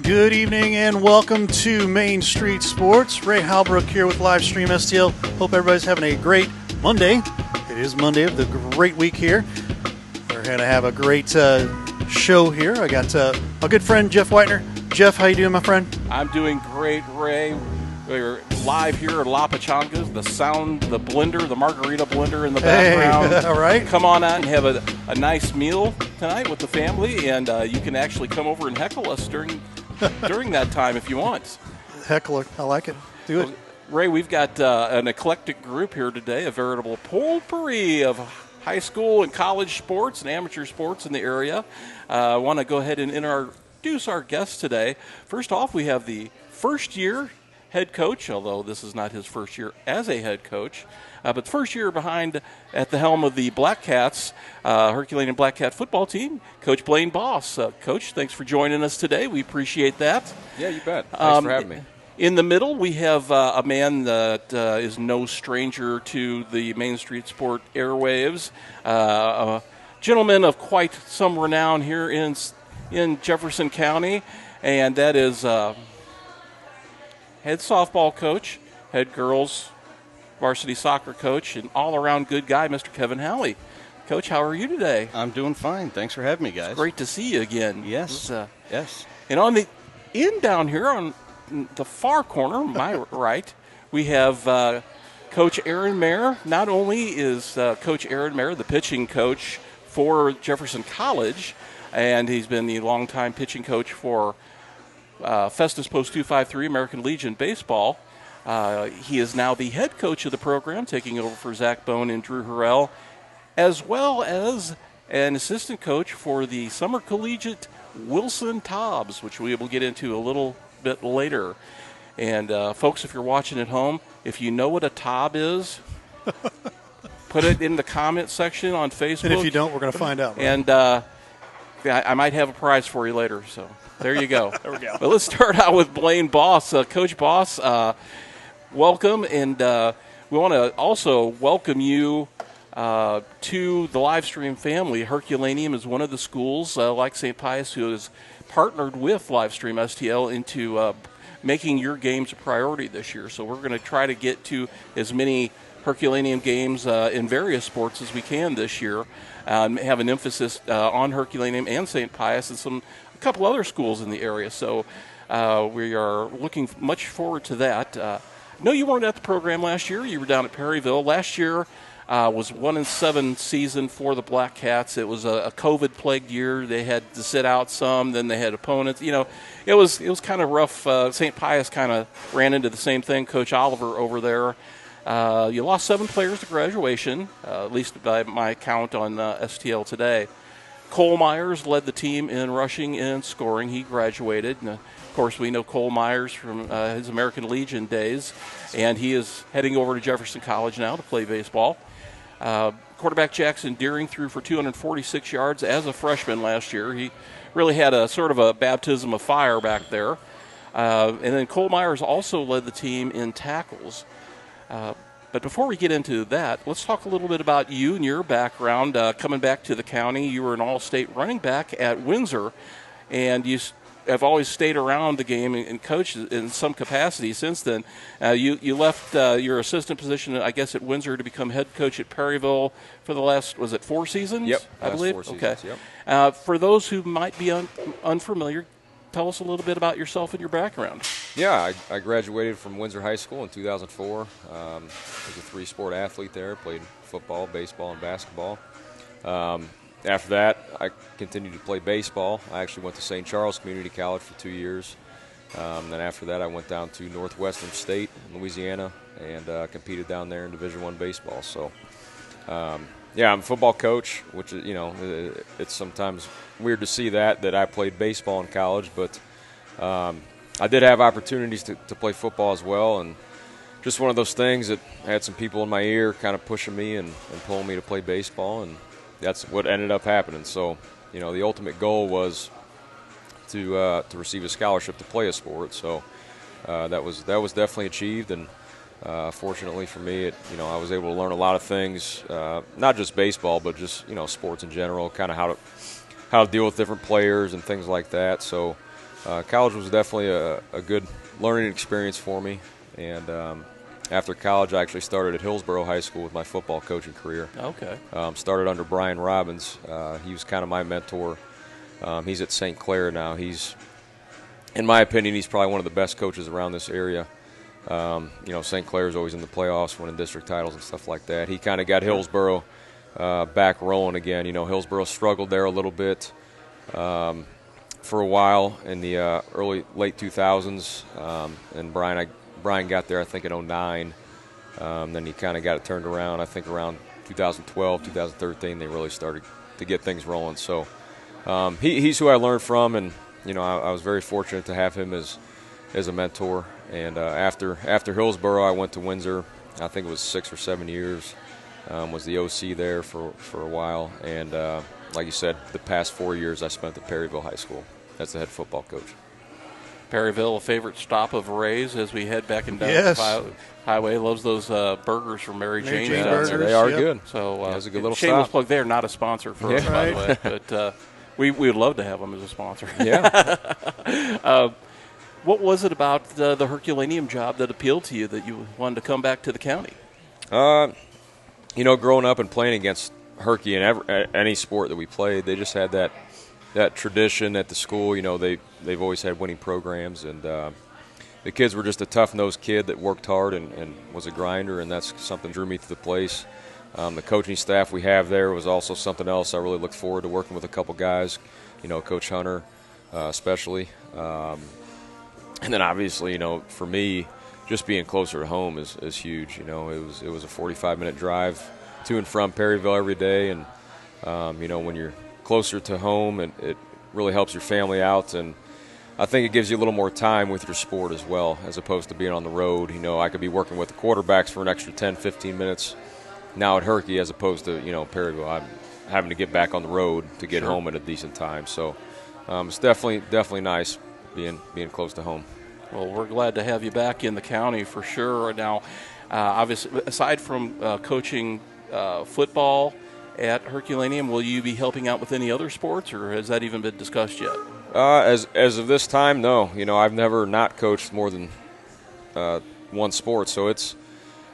Good evening and welcome to Main Street Sports. Ray Halbrook here with Livestream STL. Hope everybody's having a great Monday. It is Monday of the great week here. We're going to have a great show here. I got my good friend Jeff Whitener. Jeff, how you doing, my friend? I'm doing great, Ray. We're live here at La Pachangas. The sound, the blender, the margarita blender in the background. Hey, all right. Come on out and have a nice meal tonight with the family, and you can actually come over and heckle us during that time if you want. Heckler, I like it. Do it. Well, Ray, we've got an eclectic group here today, a veritable potpourri of high school and college sports and amateur sports in the area. I want to go ahead and introduce our guests today. First off, we have the first-year head coach, although this is not his first year as a head coach, but first year behind at the helm of the Black Cats, Herculaneum Black Cat football team, Coach Blaine Boss. Coach, thanks for joining us today. We appreciate that. Yeah, you bet. Thanks for having me. In the middle, we have a man that is no stranger to the Main Street Sport airwaves, a gentleman of quite some renown here in Jefferson County, and that is head softball coach, head girls varsity soccer coach, and all-around good guy, Mr. Kevin Halley. Coach, how are you today? I'm doing fine. Thanks for having me, guys. It's great to see you again. Yes. Yes. And on the end down here on the far corner, my right, we have Coach Aaron Mayer. Not only is Coach Aaron Mayer the pitching coach for Jefferson College, and he's been the longtime pitching coach for Festus Post 253 American Legion Baseball. He is now the head coach of the program, taking over for Zach Bone and Drew Harrell, as well as an assistant coach for the Summer Collegiate Wilson Tobbs, which we will get into a little bit later. And folks, if you're watching at home, if you know what a Tob is, put it in the comment section on Facebook. And if you don't, we're going to find out. Right? And I might have a prize for you later, so there you go. There we go. But let's start out with Blaine Boss. Coach Boss, welcome, and we want to also welcome you to the live stream family. Herculaneum is one of the schools, like St. Pius, who has partnered with Livestream STL into making your games a priority this year. So we're going to try to get to as many Herculaneum games in various sports as we can this year, have an emphasis on Herculaneum and St. Pius and a couple other schools in the area. So we are looking much forward to that. No, you weren't at the program last year. You were down at Perryville. Last year was 1-7 season for the Black Cats. It was a COVID-plagued year. They had to sit out some. Then they had opponents. You know, it was kind of rough. St. Pius kind of ran into the same thing. Coach Oliver over there. You lost 7 players to graduation, at least by my count on STL today. Cole Myers led the team in rushing and scoring. He graduated. And, of course, we know Cole Myers from his American Legion days, and he is heading over to Jefferson College now to play baseball. Quarterback Jackson Deering threw for 246 yards as a freshman last year. He really had a sort of a baptism of fire back there. And then Cole Myers also led the team in tackles. But before we get into that, let's talk a little bit about you and your background. Coming back to the county, you were an all-state running back at Windsor, and you have always stayed around the game and coached in some capacity since then. You left your assistant position, I guess, at Windsor to become head coach at Perryville for the last, was it 4 seasons? Yep, I believe. 4 seasons, okay. Yep. For those who might be unfamiliar, tell us a little bit about yourself and your background. Yeah, I graduated from Windsor High School in 2004. Was a 3-sport athlete there, played football, baseball, and basketball. After that, I continued to play baseball. I actually went to St. Charles Community College for 2 years. Then after that, I went down to Northwestern State in Louisiana and competed down there in Division I baseball. So, yeah, I'm a football coach, which, you know, it's sometimes weird to see that I played baseball in college, but I did have opportunities to play football as well, and just one of those things that I had some people in my ear kind of pushing me and pulling me to play baseball, and that's what ended up happening. So, you know, the ultimate goal was to receive a scholarship to play a sport. So that was definitely achieved, and fortunately for me, I was able to learn a lot of things, not just baseball, but just sports in general, kind of how to deal with different players and things like that. So college was definitely a good learning experience for me. And after college, I actually started at Hillsborough High School with my football coaching career. Okay. Started under Brian Robbins. He was kind of my mentor. He's at St. Clair now. In my opinion, he's probably one of the best coaches around this area. St. Clair's always in the playoffs, winning district titles and stuff like that. He kind of got Hillsborough back rolling again. Hillsborough struggled there a little bit for a while in the late 2000s, and Brian got there, I think, in 2009. Then he kind of got it turned around. I think around 2012, 2013, they really started to get things rolling. So he's who I learned from, and I was very fortunate to have him as a mentor. And after Hillsborough, I went to Windsor. I think it was 6 or 7 years. Was the OC there for a while, and like you said, the past 4 years I spent at Perryville High School as the head football coach. Perryville, a favorite stop of Ray's as we head back and down Yes. the highway. Loves those burgers from Mary Jane's Jane down burgers. there. They are Yep. good. So That's a good little shameless stop. plug there. Not a sponsor for us, by the way, but we would love to have them as a sponsor. Yeah. What was it about the Herculaneum job that appealed to you that you wanted to come back to the county? Growing up and playing against Herky in any sport that we played, they just had that tradition at the school. They've always had winning programs, and the kids were just a tough-nosed kid that worked hard and was a grinder, and that's something that drew me to the place. The coaching staff we have there was also something else. I really looked forward to working with a couple guys, Coach Hunter especially. And then obviously, for me, just being closer to home is huge. It was a 45-minute drive to and from Perryville every day, and when you're closer to home, it really helps your family out, and I think it gives you a little more time with your sport as well, as opposed to being on the road. I could be working with the quarterbacks for an extra 10, 15 minutes now at Herky, as opposed to Perryville. I'm having to get back on the road to get home at a decent time. So it's definitely nice being close to home. Well, we're glad to have you back in the county for sure. Now, obviously, aside from coaching football at Herculaneum, will you be helping out with any other sports, or has that even been discussed yet? As of this time, no. I've never not coached more than one sport, so it's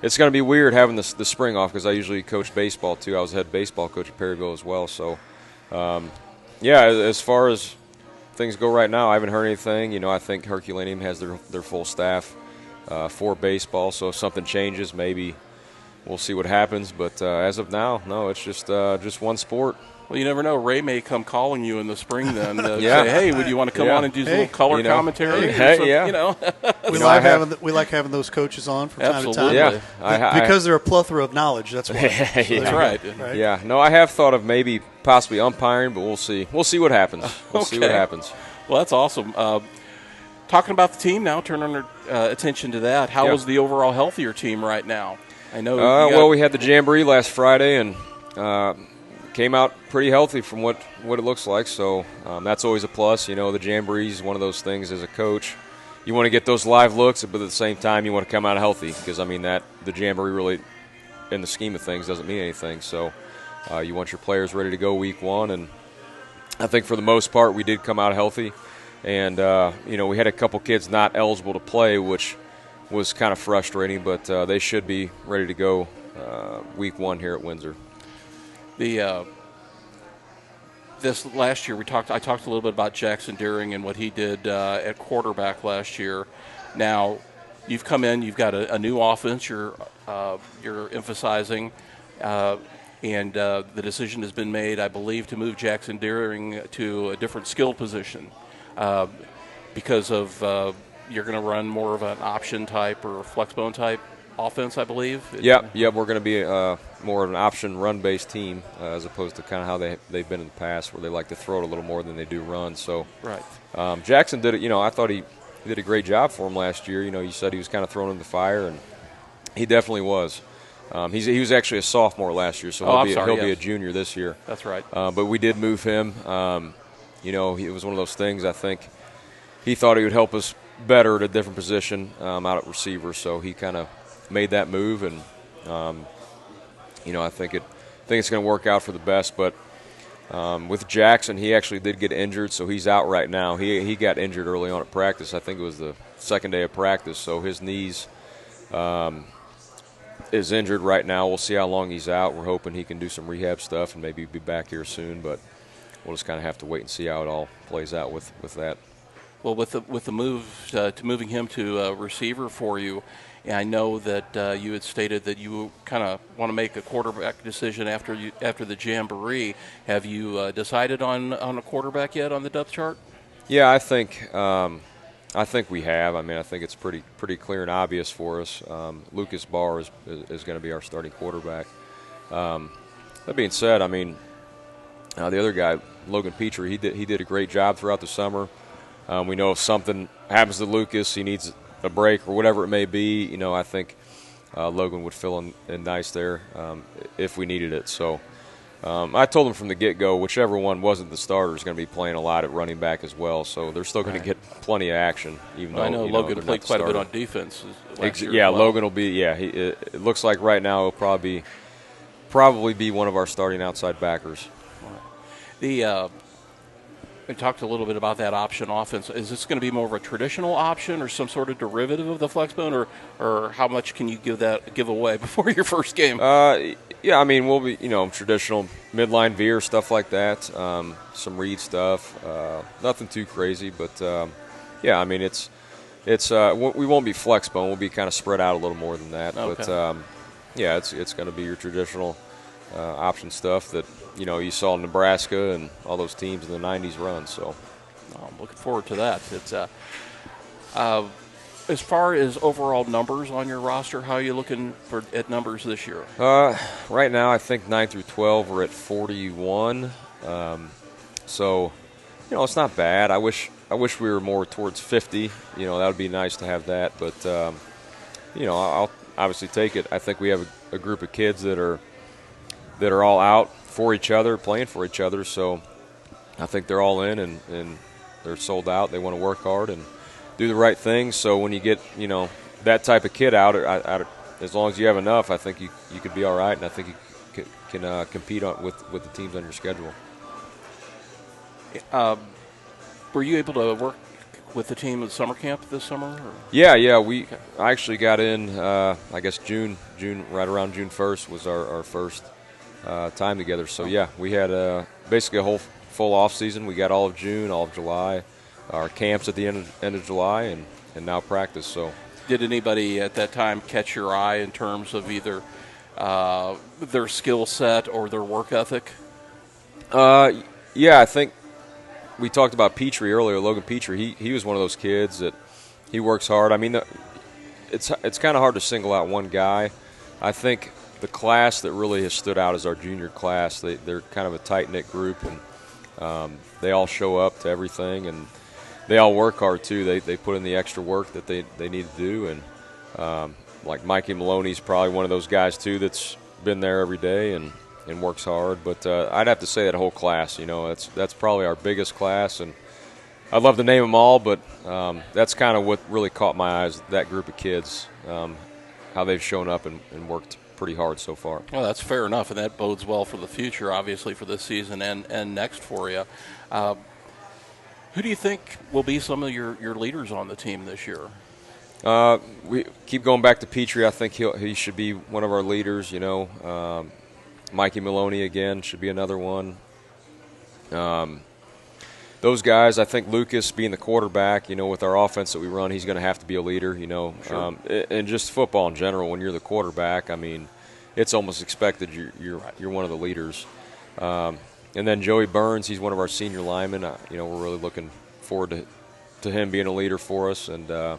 going to be weird having the spring off because I usually coach baseball too. I was head baseball coach at Perryville as well. So, as far as things go right now, I haven't heard anything. I think Herculaneum has their full staff for baseball, so if something changes, maybe we'll see what happens. But as of now, no, it's just one sport. Well, you never know. Ray may come calling you in the spring then to Yeah. say, hey, would you want to come on and do some little color commentary? Hey, or some- yeah. We like having those coaches on from time to Absolutely. time. Yeah, Because they're a plethora of knowledge. That's why. That's right. Yeah, no, I have thought of maybe possibly umpiring, but we'll see. We'll see what happens. We'll see what Okay. happens. Well, that's awesome. Talking about the team now, turn our attention to that. How Yeah. is the overall healthier team right now? I know. We had the Jamboree last Friday and came out pretty healthy from what it looks like. So that's always a plus. The Jamboree is one of those things as a coach. You want to get those live looks, but at the same time, you want to come out healthy because, the Jamboree really, in the scheme of things, doesn't mean anything. So you want your players ready to go week one. And I think for the most part, we did come out healthy. And, we had a couple kids not eligible to play, which was kind of frustrating, but they should be ready to go week one here at Windsor. This last year, I talked a little bit about Jackson Deering and what he did at quarterback last year. Now, you've come in, you've got a new offense you're emphasizing, and the decision has been made, I believe, to move Jackson Deering to a different skill position because of you're going to run more of an option type or flexbone type offense, I believe. Yep. We're going to be more of an option run-based team as opposed to kind of how they've been in the past, where they like to throw it a little more than they do run. So, right. Jackson did it. I thought he did a great job for him last year. You said he was kind of thrown in the fire, and he definitely was. He was actually a sophomore last year, so he'll be a junior this year. That's right. But we did move him. It was one of those things. I think he thought he would help us better at a different position out at receiver, so he kind of made that move, and I think it's going to work out for the best. But With Jackson, he actually did get injured, so he's out right now. He got injured early on at practice. I think it was the second day of practice, so his knees is injured right now. We'll see how long he's out. We're hoping he can do some rehab stuff and maybe be back here soon, but we'll just kind of have to wait and see how it all plays out with that. Well, with the move to moving him to a receiver for you, and I know that you had stated that you kind of want to make a quarterback decision after the Jamboree. Have you decided on a quarterback yet on the depth chart? Yeah, I think we have. I mean, I think it's pretty clear and obvious for us. Lucas Barr is going to be our starting quarterback. That being said, I mean, the other guy, Logan Petrie, he did a great job throughout the summer. We know if something happens to Lucas, he needs a break or whatever it may be, you know, I think Logan would fill in nice there if we needed it. So I told him from the get-go, whichever one wasn't the starter is going to be playing a lot at running back as well. So they're still going to get plenty of action, even though I know Logan played quite a bit on starter. defense. Yeah, Logan will be. Yeah, it looks like right now he'll probably be one of our starting outside backers. We talked a little bit about that option offense. Is this going to be more of a traditional option or some sort of derivative of the flexbone, or how much can you give away before your first game? Yeah, I mean, we'll be, traditional midline veer, stuff like that, some read stuff, nothing too crazy, but yeah, I mean, it's we won't be flexbone. We'll be kind of spread out a little more than that, okay. But yeah, it's going to be your traditional option stuff that you saw Nebraska and all those teams in the '90s run. So I'm looking forward to that. It's as far as overall numbers on your roster, how are you looking at numbers this year? Right now, I think 9 through 12 we're at 41. So it's not bad. I wish we were more towards 50. That would be nice to have that. But I'll obviously take it. I think we have a group of kids that are all out for each other, playing for each other. So I think they're all in and they're sold out. They want to work hard and do the right things. So when you get that type of kid out, as long as you have enough, I think you could be all right, and I think you can compete with the teams on your schedule. Were you able to work with the team at summer camp this summer? Or? Yeah. I actually got in. I guess June, right around June 1st was our first time together. So yeah, we had basically a whole full off season. We got all of June, all of July, our camps at the end of July, and now practice. So did anybody at that time catch your eye in terms of either their skill set or their work ethic? Yeah, I think we talked about Petrie earlier. Logan Petrie, he was one of those kids that he works hard. I mean, it's kind of hard to single out one guy. I think the class that really has stood out is our junior class. They're kind of a tight-knit group, and they all show up to everything, and they all work hard too. They put in the extra work that they need to do, and like Mikey Maloney's probably one of those guys too that's been there every day and works hard. But I'd have to say that whole class, that's probably our biggest class, and I'd love to name them all, but that's kind of what really caught my eyes, that group of kids, how they've shown up and worked pretty hard so far. Well, that's fair enough, and that bodes well for the future, obviously, for this season and next for you. Who do you think will be some of your leaders on the team this year? We keep going back to Petrie. I think he should be one of our leaders. Mikey Maloney again should be another one. Those guys, I think Lucas being the quarterback, with our offense that we run, he's going to have to be a leader. Sure. And just football in general, when you're the quarterback, I mean, it's almost expected you're one of the leaders. And then Joey Burns, he's one of our senior linemen. We're really looking forward to him being a leader for us. And as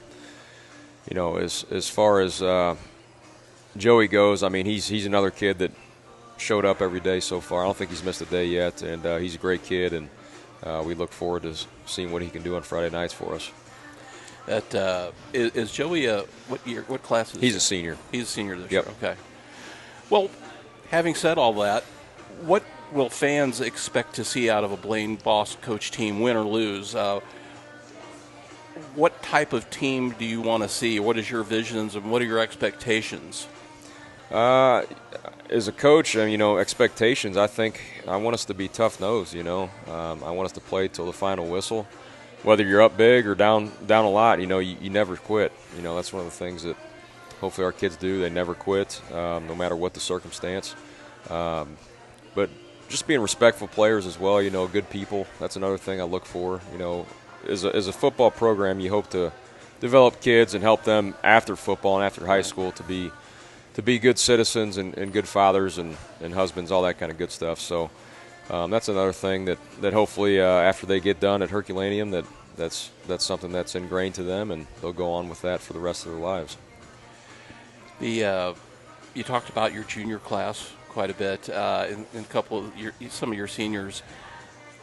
far as Joey goes, I mean, he's another kid that showed up every day so far. I don't think he's missed a day yet, and he's a great kid, and we look forward to seeing what he can do on Friday nights for us. Is Joey what class is he? He's a senior. He's a senior this Yep. year. Okay. Well, having said all that, what will fans expect to see out of a Blaine Boss coach team, win or lose? What type of team do you want to see? What is your visions and what are your expectations? as a coach, expectations, I think I want us to be tough-nosed, I want us to play till the final whistle. Whether you're up big or down a lot, you never quit. That's one of the things that hopefully our kids do. They never quit, no matter what the circumstance. But just being respectful players as well, good people. That's another thing I look for. As a football program, you hope to develop kids and help them after football and after high school to be good citizens and good fathers and husbands, all that kind of good stuff. So that's another thing that hopefully after they get done at Herculaneum, that's something that's ingrained to them, and they'll go on with that for the rest of their lives. You talked about your junior class quite a bit, in a couple of some of your seniors.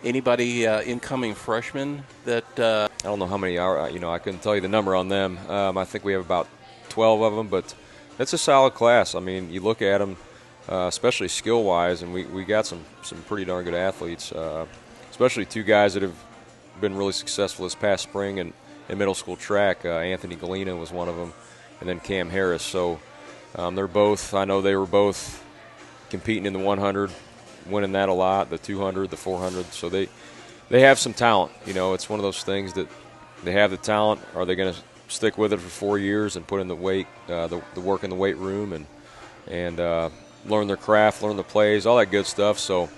Anybody incoming freshmen that I don't know how many are. I couldn't tell you the number on them. I think we have about 12 of them, but it's a solid class. I mean, you look at them, especially skill-wise, and we got some pretty darn good athletes, especially two guys that have been really successful this past spring in middle school track. Anthony Galena was one of them, and then Cam Harris. So they're both, I know they were both competing in the 100, winning that a lot, the 200, the 400. So they have some talent. It's one of those things that they have the talent. Are they going to stick with it for 4 years and put in the weight, the work in the weight room and learn their craft, learn the plays, all that good stuff. So,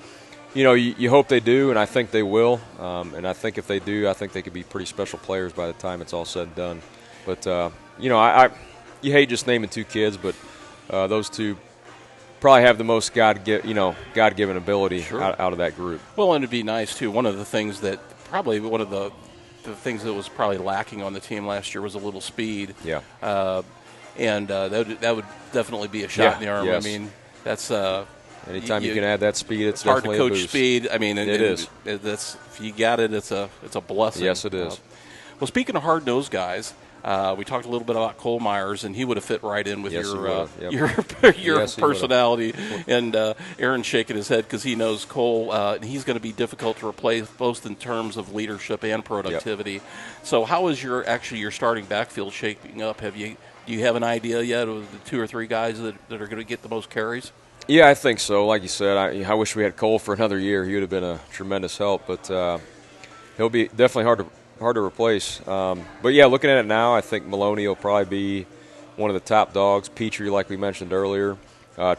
you hope they do, and I think they will. And I think if they do, I think they could be pretty special players by the time it's all said and done. But, you hate just naming two kids, but those two probably have the most God-given ability Sure. out of that group. Well, and it'd be nice too. One of the things that things that was probably lacking on the team last year was a little speed. Yeah. And that would definitely be a shot in the arm. Yes. I mean, that's anytime you can add that speed, it's hard to definitely a coach boost. speed. I mean, It is. That's if you got it, it's a blessing. Yes, it is. Well, speaking of hard-nosed guys, we talked a little bit about Cole Myers, and he would have fit right in with Yes, he your would have. your Yes, he would have. personality. And Aaron's shaking his head because he knows Cole, and he's going to be difficult to replace both in terms of leadership and productivity. So, how is your starting backfield shaping up? Do you have an idea yet of the 2 or 3 guys that are going to get the most carries? Yeah, I think so. Like you said, I wish we had Cole for another year. He would have been a tremendous help, but he'll be definitely hard to replace. But yeah, looking at it now, I think Maloney will probably be one of the top dogs. Petrie, like we mentioned earlier,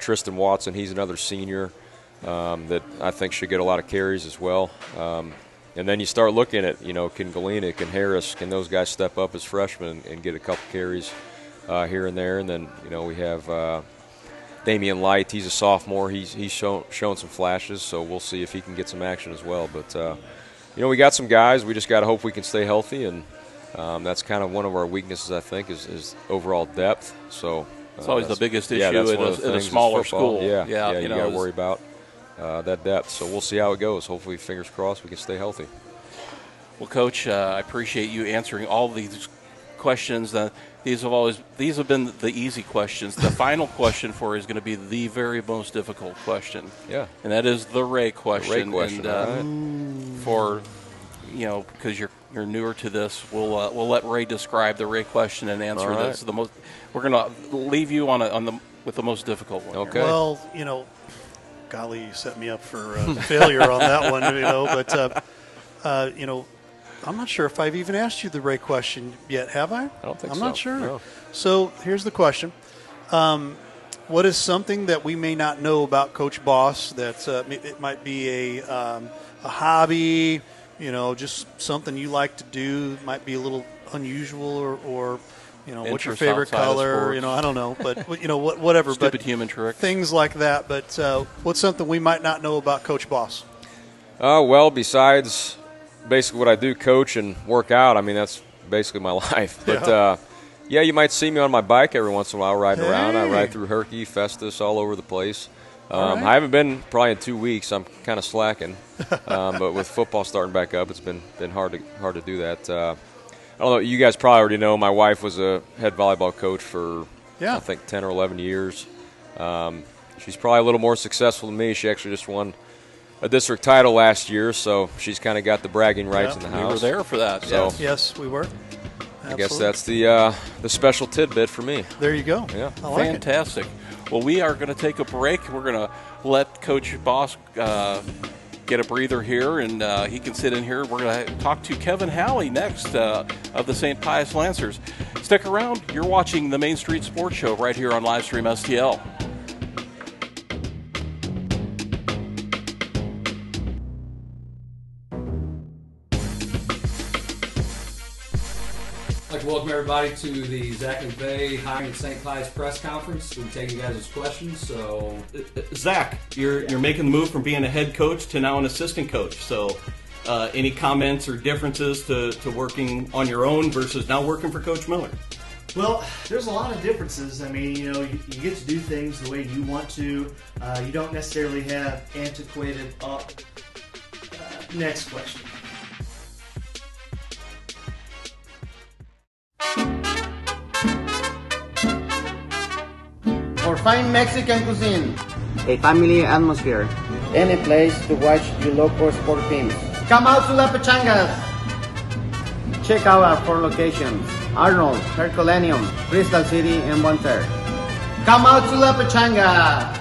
Tristan Watson, he's another senior that I think should get a lot of carries as well. And then you start looking at, can Galena, can Harris, can those guys step up as freshmen and get a couple carries here and there? And then, we have Damian Light. He's a sophomore. He's shown some flashes, so we'll see if he can get some action as well. But, we got some guys. We just got to hope we can stay healthy, and that's kind of one of our weaknesses, I think, is overall depth. So it's always the biggest issue that's at one of the a things is smaller football. school. Yeah, you got to worry about that depth. So we'll see how it goes. Hopefully, fingers crossed, we can stay healthy. Well, Coach, I appreciate you answering all these questions. These have been the easy questions. The final question for you is going to be the very most difficult question. Yeah. And that is the Ray question. The Ray question, And for because you're newer to this, we'll let Ray describe the Ray question and answer All right. this. We're going to leave you with the most difficult one. Okay. Here. Well, golly, you set me up for failure on that one, but I'm not sure if I've even asked you the Ray question yet, have I? I don't think I'm so. not sure. No. So here's the question. What is something that we may not know about Coach Boss that it might be a hobby, just something you like to do, might be a little unusual or what's your Interest favorite outside of color, sports. I don't know, but, whatever. Stupid but human trick. things like that. But what's something we might not know about Coach Boss? Well, besides basically what I do, coach and work out, I mean, that's basically my life. But, you might see me on my bike every once in a while riding around. I ride through Herky, Festus, all over the place. Right. I haven't been probably in 2 weeks. I'm kind of slacking. But with football starting back up, it's been hard to do that. I don't know. You guys probably already know my wife was a head volleyball coach for, I think, 10 or 11 years. She's probably a little more successful than me. She actually just won a district title last year, so she's kind of got the bragging rights in the house. We were there for that. So Yes, we were. I guess that's the special tidbit for me. There you go. Yeah. I like it. Fantastic. Well, we are going to take a break. We're going to let Coach Boss get a breather here, and he can sit in here. We're going to talk to Kevin Halley next of the St. Pius Lancers. Stick around. You're watching the Main Street Sports Show right here on Livestream STL. I'd like to welcome everybody to the Zach McVay hiring at St. Pius press conference. We'll take you guys' questions. So, Zach, you're making the move from being a head coach to now an assistant coach. So, any comments or differences to working on your own versus now working for Coach Miller? Well, there's a lot of differences. I mean, you get to do things the way you want to. You don't necessarily have antiquated up. Next question. Or fine Mexican cuisine. A family atmosphere. Any place to watch your local sport teams. Come out to La Pechangas. Check out our 4 locations: Arnold, Herculaneum, Crystal City, and Bonter. Come out to La Pechanga.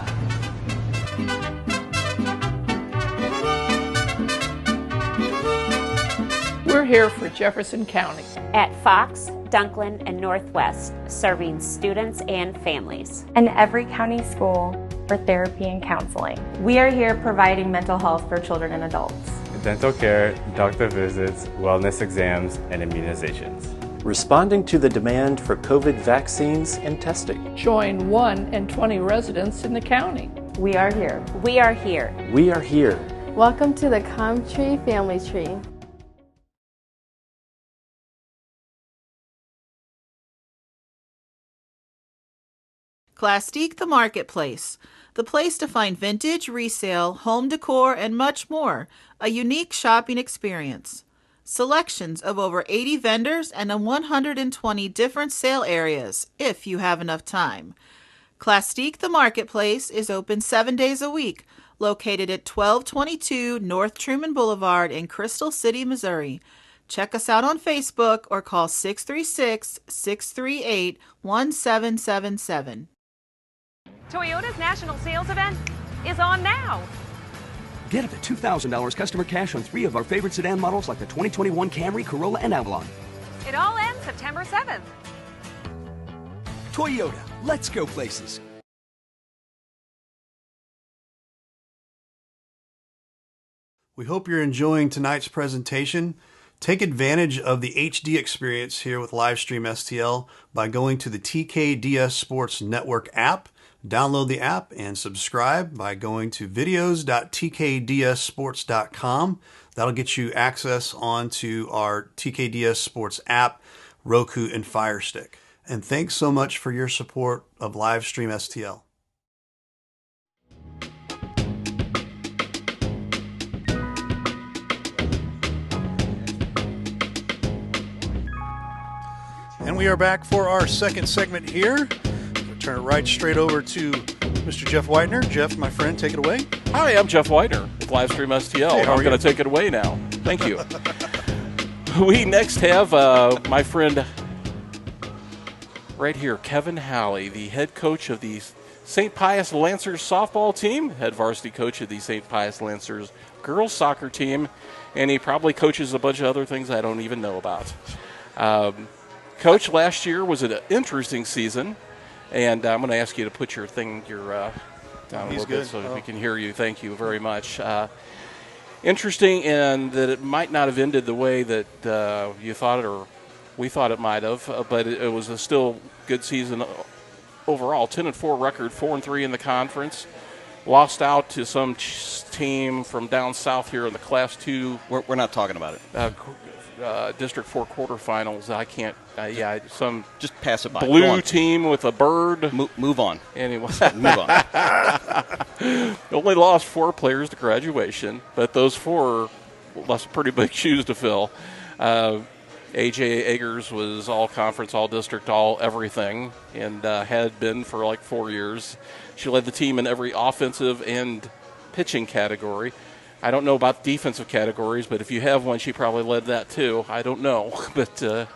We're here for Jefferson County. At Fox, Dunklin, and Northwest, serving students and families. And every county school for therapy and counseling. We are here providing mental health for children and adults. Dental care, doctor visits, wellness exams, and immunizations. Responding to the demand for COVID vaccines and testing. Join 1 in 20 residents in the county. We are here. We are here. We are here. Welcome to the Comtree Family Tree. Plastique the Marketplace, the place to find vintage, resale, home decor, and much more. A unique shopping experience. Selections of over 80 vendors and 120 different sale areas, if you have enough time. Plastique the Marketplace is open 7 days a week, located at 1222 North Truman Boulevard in Crystal City, Missouri. Check us out on Facebook or call 636-638-1777. Toyota's national sales event is on now. Get up to $2,000 customer cash on 3 of our favorite sedan models like the 2021 Camry, Corolla, and Avalon. It all ends September 7th. Toyota, let's go places. We hope you're enjoying tonight's presentation. Take advantage of the HD experience here with Livestream STL by going to the TKDS Sports Network app. Download the app and subscribe by going to videos.tkdssports.com. That'll get you access onto our TKDS Sports app, Roku, and Fire Stick. And thanks so much for your support of Livestream STL. And we are back for our second segment here. We'll turn it right straight over to Mr. Jeff Whitener. Jeff, my friend, take it away. Hi, I'm Jeff Whitener with Livestream STL. Hey, I'm going to take it away now. Thank you. We next have my friend right here, Kevin Halley, the head coach of the St. Pius Lancers softball team, head varsity coach of the St. Pius Lancers girls soccer team, and he probably coaches a bunch of other things I don't even know about. Coach, last year was an interesting season, and I'm going to ask you to put your down a little bit so we can hear you. Thank you very much. Interesting in that it might not have ended the way that you thought it or we thought it might have, but it was a still good season overall. 10-4 record, 4-3 in the conference. Lost out to some team from down south here in the Class 2. We're not talking about it. District 4 quarterfinals. I can't. Some just pass it by. Blue team with a bird. Move on. Anyway, move on. Only lost 4 players to graduation, but those 4 lost pretty big shoes to fill. AJ Eggers was all conference, all district, all everything, and had been for like 4 years. She led the team in every offensive and pitching category. I don't know about defensive categories, but if you have one, she probably led that too. I don't know. But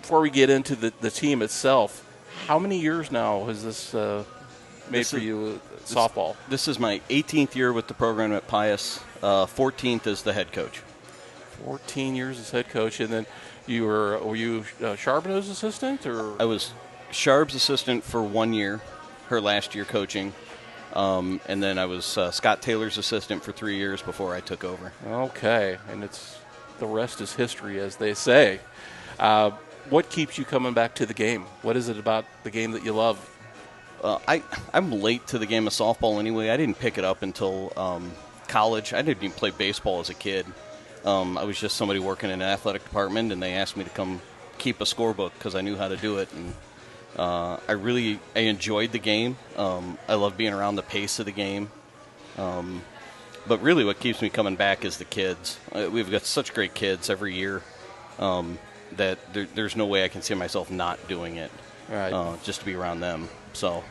before we get into the team itself, How many years now has this made for you softball? This is my 18th year with the program at Pius, 14th as the head coach. 14 years as head coach, and then were you Charbonneau's assistant, or? I was Sharp's assistant for 1 year, her last year coaching, and then I was Scott Taylor's assistant for 3 years before I took over. Okay, and the rest is history, as they say. What keeps you coming back to the game? What is it about the game that you love? I'm late to the game of softball anyway. I didn't pick it up until college. I didn't even play baseball as a kid. I was just somebody working in an athletic department, and they asked me to come keep a scorebook because I knew how to do it. And I enjoyed the game. I love being around the pace of the game. But really what keeps me coming back is the kids. We've got such great kids every year that there's no way I can see myself not doing it, just to be around them. So,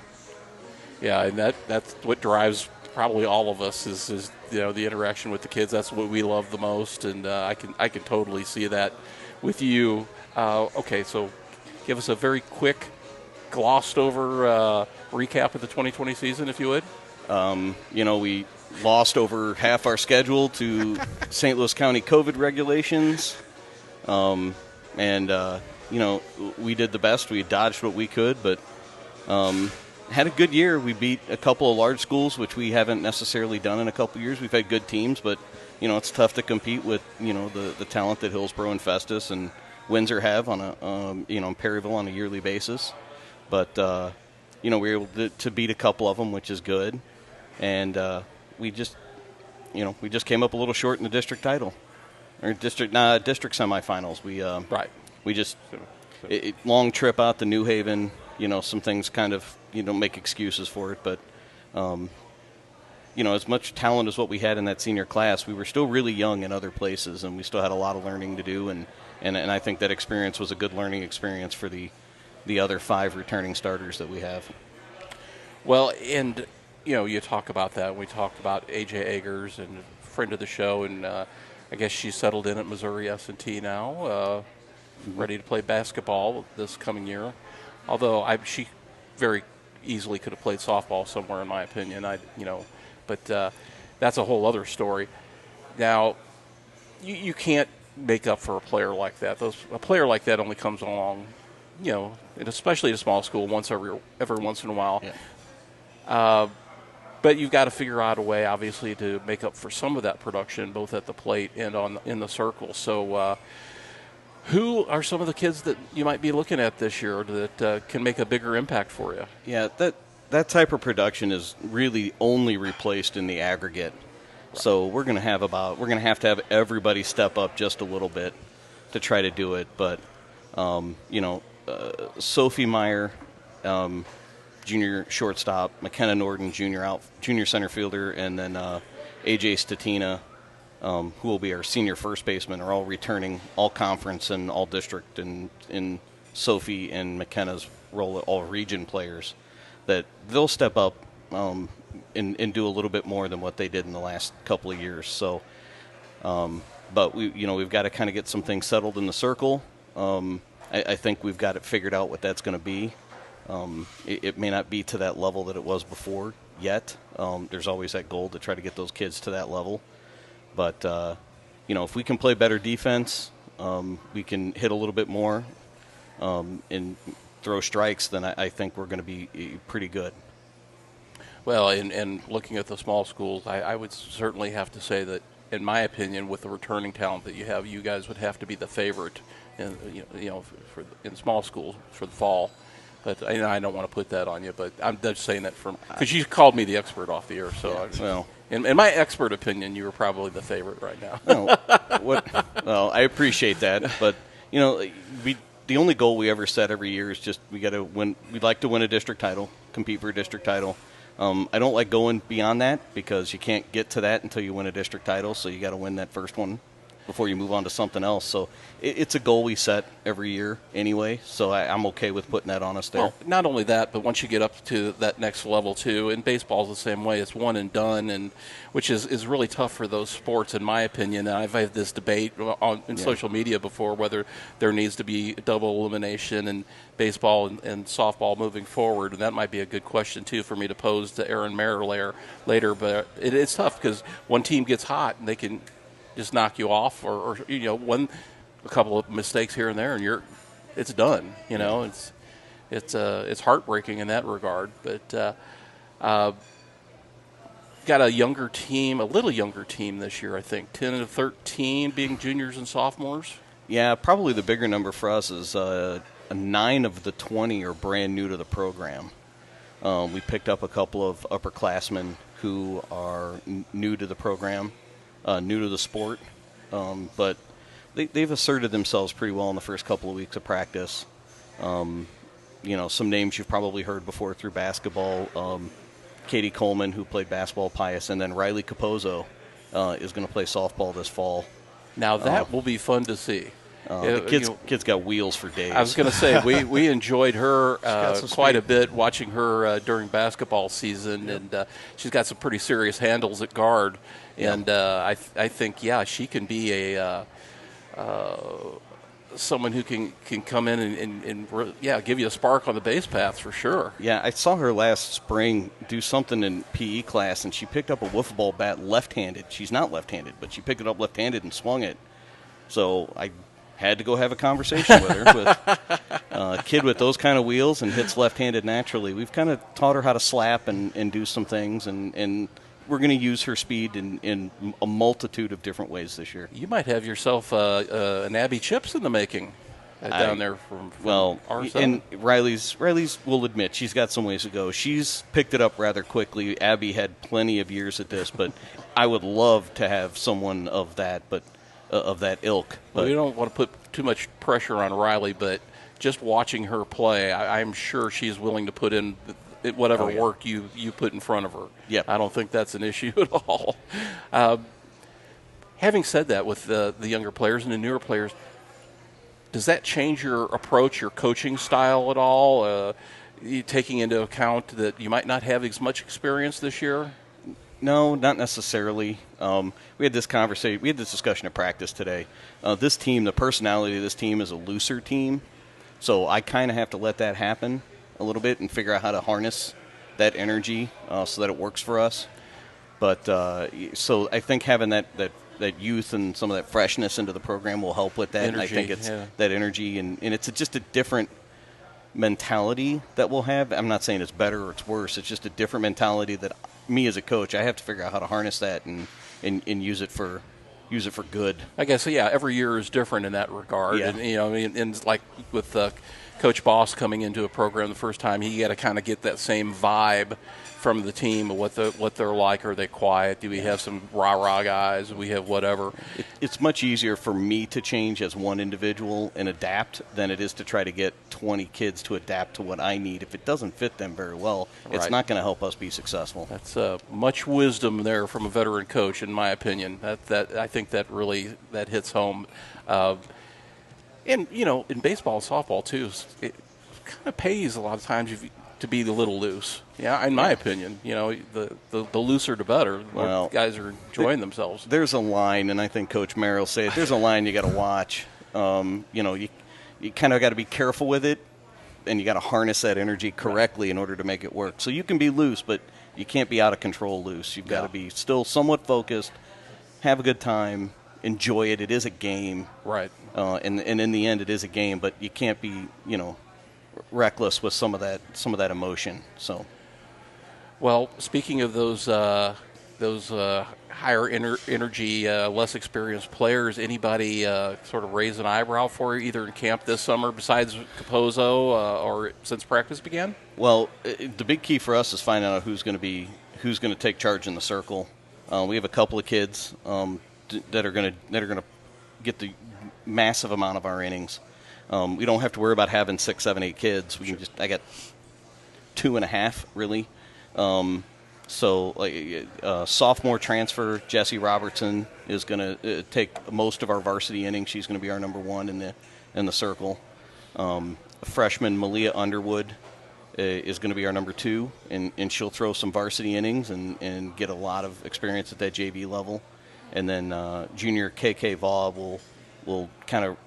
yeah, and that's what drives probably all of us is the interaction with the kids. That's what we love the most, and I can totally see that with you. Okay, so give us a very quick, glossed over recap of the 2020 season, if you would. We lost over half our schedule to St. Louis County COVID regulations. We did the best. We dodged what we could, but had a good year. We beat a couple of large schools, which we haven't necessarily done in a couple of years. We've had good teams, but, it's tough to compete with, the talent that Hillsborough and Festus and Windsor have on in Perryville on a yearly basis. But, we were able to beat a couple of them, which is good. And we just came up a little short in the district title. Or district semifinals. We just long trip out to New Haven. Some things kind of make excuses for it, but as much talent as what we had in that senior class, we were still really young in other places, and we still had a lot of learning to do. And I think that experience was a good learning experience for the other 5 returning starters that we have. Well, and you talk about that. We talked about AJ Eggers, and friend of the show, and I guess she's settled in at Missouri S&T now, ready to play basketball this coming year. Although she very easily could have played softball somewhere, in my opinion. But that's a whole other story. Now, you can't make up for a player like that. A player like that only comes along, and especially at a small school, every once in a while. Yeah. But you've got to figure out a way, obviously, to make up for some of that production, both at the plate and in the circle. So who are some of the kids that you might be looking at this year that can make a bigger impact for you? Yeah, that type of production is really only replaced in the aggregate. Right. So we're going to have everybody step up just a little bit to try to do it. But Sophie Meyer, junior shortstop, McKenna Norton, junior center fielder, and then AJ Statina, who will be our senior first baseman, are all returning all conference and all district, and in Sophie and McKenna's role, all region players, that they'll step up and do a little bit more than what they did in the last couple of years. So, but we've got to kind of get some things settled in the circle. I think we've got it figured out what that's going to be. It may not be to that level that it was before yet. There's always that goal to try to get those kids to that level. But, if we can play better defense, we can hit a little bit more and throw strikes, then I think we're going to be pretty good. Well, and looking at the small schools, I would certainly have to say that, in my opinion, with the returning talent that you have, you guys would have to be the favorite in small schools for the fall. But I don't want to put that on you, but I'm just saying that because you called me the expert off the air. So, in my expert opinion, you were probably the favorite right now. Well, I appreciate that, but the only goal we ever set every year is just we got to win. We'd like to win a district title, compete for a district title. I don't like going beyond that because you can't get to that until you win a district title. So you got to win that first one. before you move on to something else. So it's a goal we set every year anyway, so I'm okay with putting that on us there. Well, not only that, but once you get up to that next level too, and baseball's the same way. It's one and done, and which is really tough for those sports, in my opinion. And I've had this debate in social media before whether there needs to be double elimination in baseball and softball moving forward, and that might be a good question too for me to pose to Aaron Mayer later. But it's tough because one team gets hot and they can just knock you off, or a couple of mistakes here and there, and it's done. It's heartbreaking in that regard. But got a little younger team this year. I think 10 to 13 being juniors and sophomores. Yeah, probably the bigger number for us is 9 of the 20 are brand new to the program. We picked up a couple of upperclassmen who are new to the program, new to the sport, but they've asserted themselves pretty well in the first couple of weeks of practice. Some names you've probably heard before through basketball. Katie Coleman, who played basketball at Pius, and then Riley Capozzo is going to play softball this fall. Now that will be fun to see. The kid's got wheels for days. I was going to say, we enjoyed her quite a bit watching her during basketball season, and she's got some pretty serious handles at guard. And I think, she can be someone who can come in and give you a spark on the base paths for sure. Yeah, I saw her last spring do something in PE class, and she picked up a wiffle ball bat left-handed. She's not left-handed, but she picked it up left-handed and swung it. So I had to go have a conversation with her. With a kid with those kind of wheels and hits left-handed naturally, we've kind of taught her how to slap and do some things, and we're going to use her speed in a multitude of different ways this year. You might have yourself an Abby Chips in the making down there from our side. And Riley's will admit she's got some ways to go. She's picked it up rather quickly. Abby had plenty of years at this, but I would love to have someone of that ilk. Well, we don't want to put too much pressure on Riley, but just watching her play, I'm sure she's willing to put in whatever work you put in front of her. Yep. I don't think that's an issue at all. Having said that, with the younger players and the newer players, does that change your approach, your coaching style at all, taking into account that you might not have as much experience this year? No, not necessarily. We had this discussion at practice today. This team, the personality of this team is a looser team, so I kind of have to let that happen a little bit and figure out how to harness that energy so that it works for us. But so I think having that youth and some of that freshness into the program will help with that. Energy, and I think it's that energy, and it's just a different mentality that we'll have. I'm not saying it's better or it's worse. It's just a different mentality that me as a coach, I have to figure out how to harness that and use it for good. I guess, every year is different in that regard. Yeah. And like with Coach Boss coming into a program the first time, he got to kind of get that same vibe from the team of what they're like. Are they quiet? Do we have some rah-rah guys? Do we have whatever? It's much easier for me to change as one individual and adapt than it is to try to get 20 kids to adapt to what I need. If it doesn't fit them very well, it's not going to help us be successful. That's much wisdom there from a veteran coach, in my opinion. That I think that really hits home. And, in baseball and softball, too, it kind of pays a lot of times to be a little loose. Yeah, in my opinion. The looser the better. Well, guys are enjoying themselves. There's a line, and I think Coach Merrill said there's a line you got to watch. You kind of got to be careful with it, and you got to harness that energy correctly in order to make it work. So you can be loose, but you can't be out of control loose. You've got to be still somewhat focused, have a good time, enjoy it. It is a game. Right. And in the end, it is a game, but you can't be, reckless with some of that emotion. So, well, speaking of those higher energy, less experienced players, anybody sort of raise an eyebrow for you either in camp this summer besides Capozzo or since practice began? Well, the big key for us is finding out who's going to take charge in the circle. We have a couple of kids that are going to get the massive amount of our innings. We don't have to worry about having 6, 7, 8 kids. I got 2.5 really, So, sophomore transfer Jessie Robertson is going to take most of our varsity innings. She's going to be our number 1 in the circle. Freshman Malia Underwood is going to be our number 2, and she'll throw some varsity innings and get a lot of experience at that JV level. And then junior KK Vaugh will kind of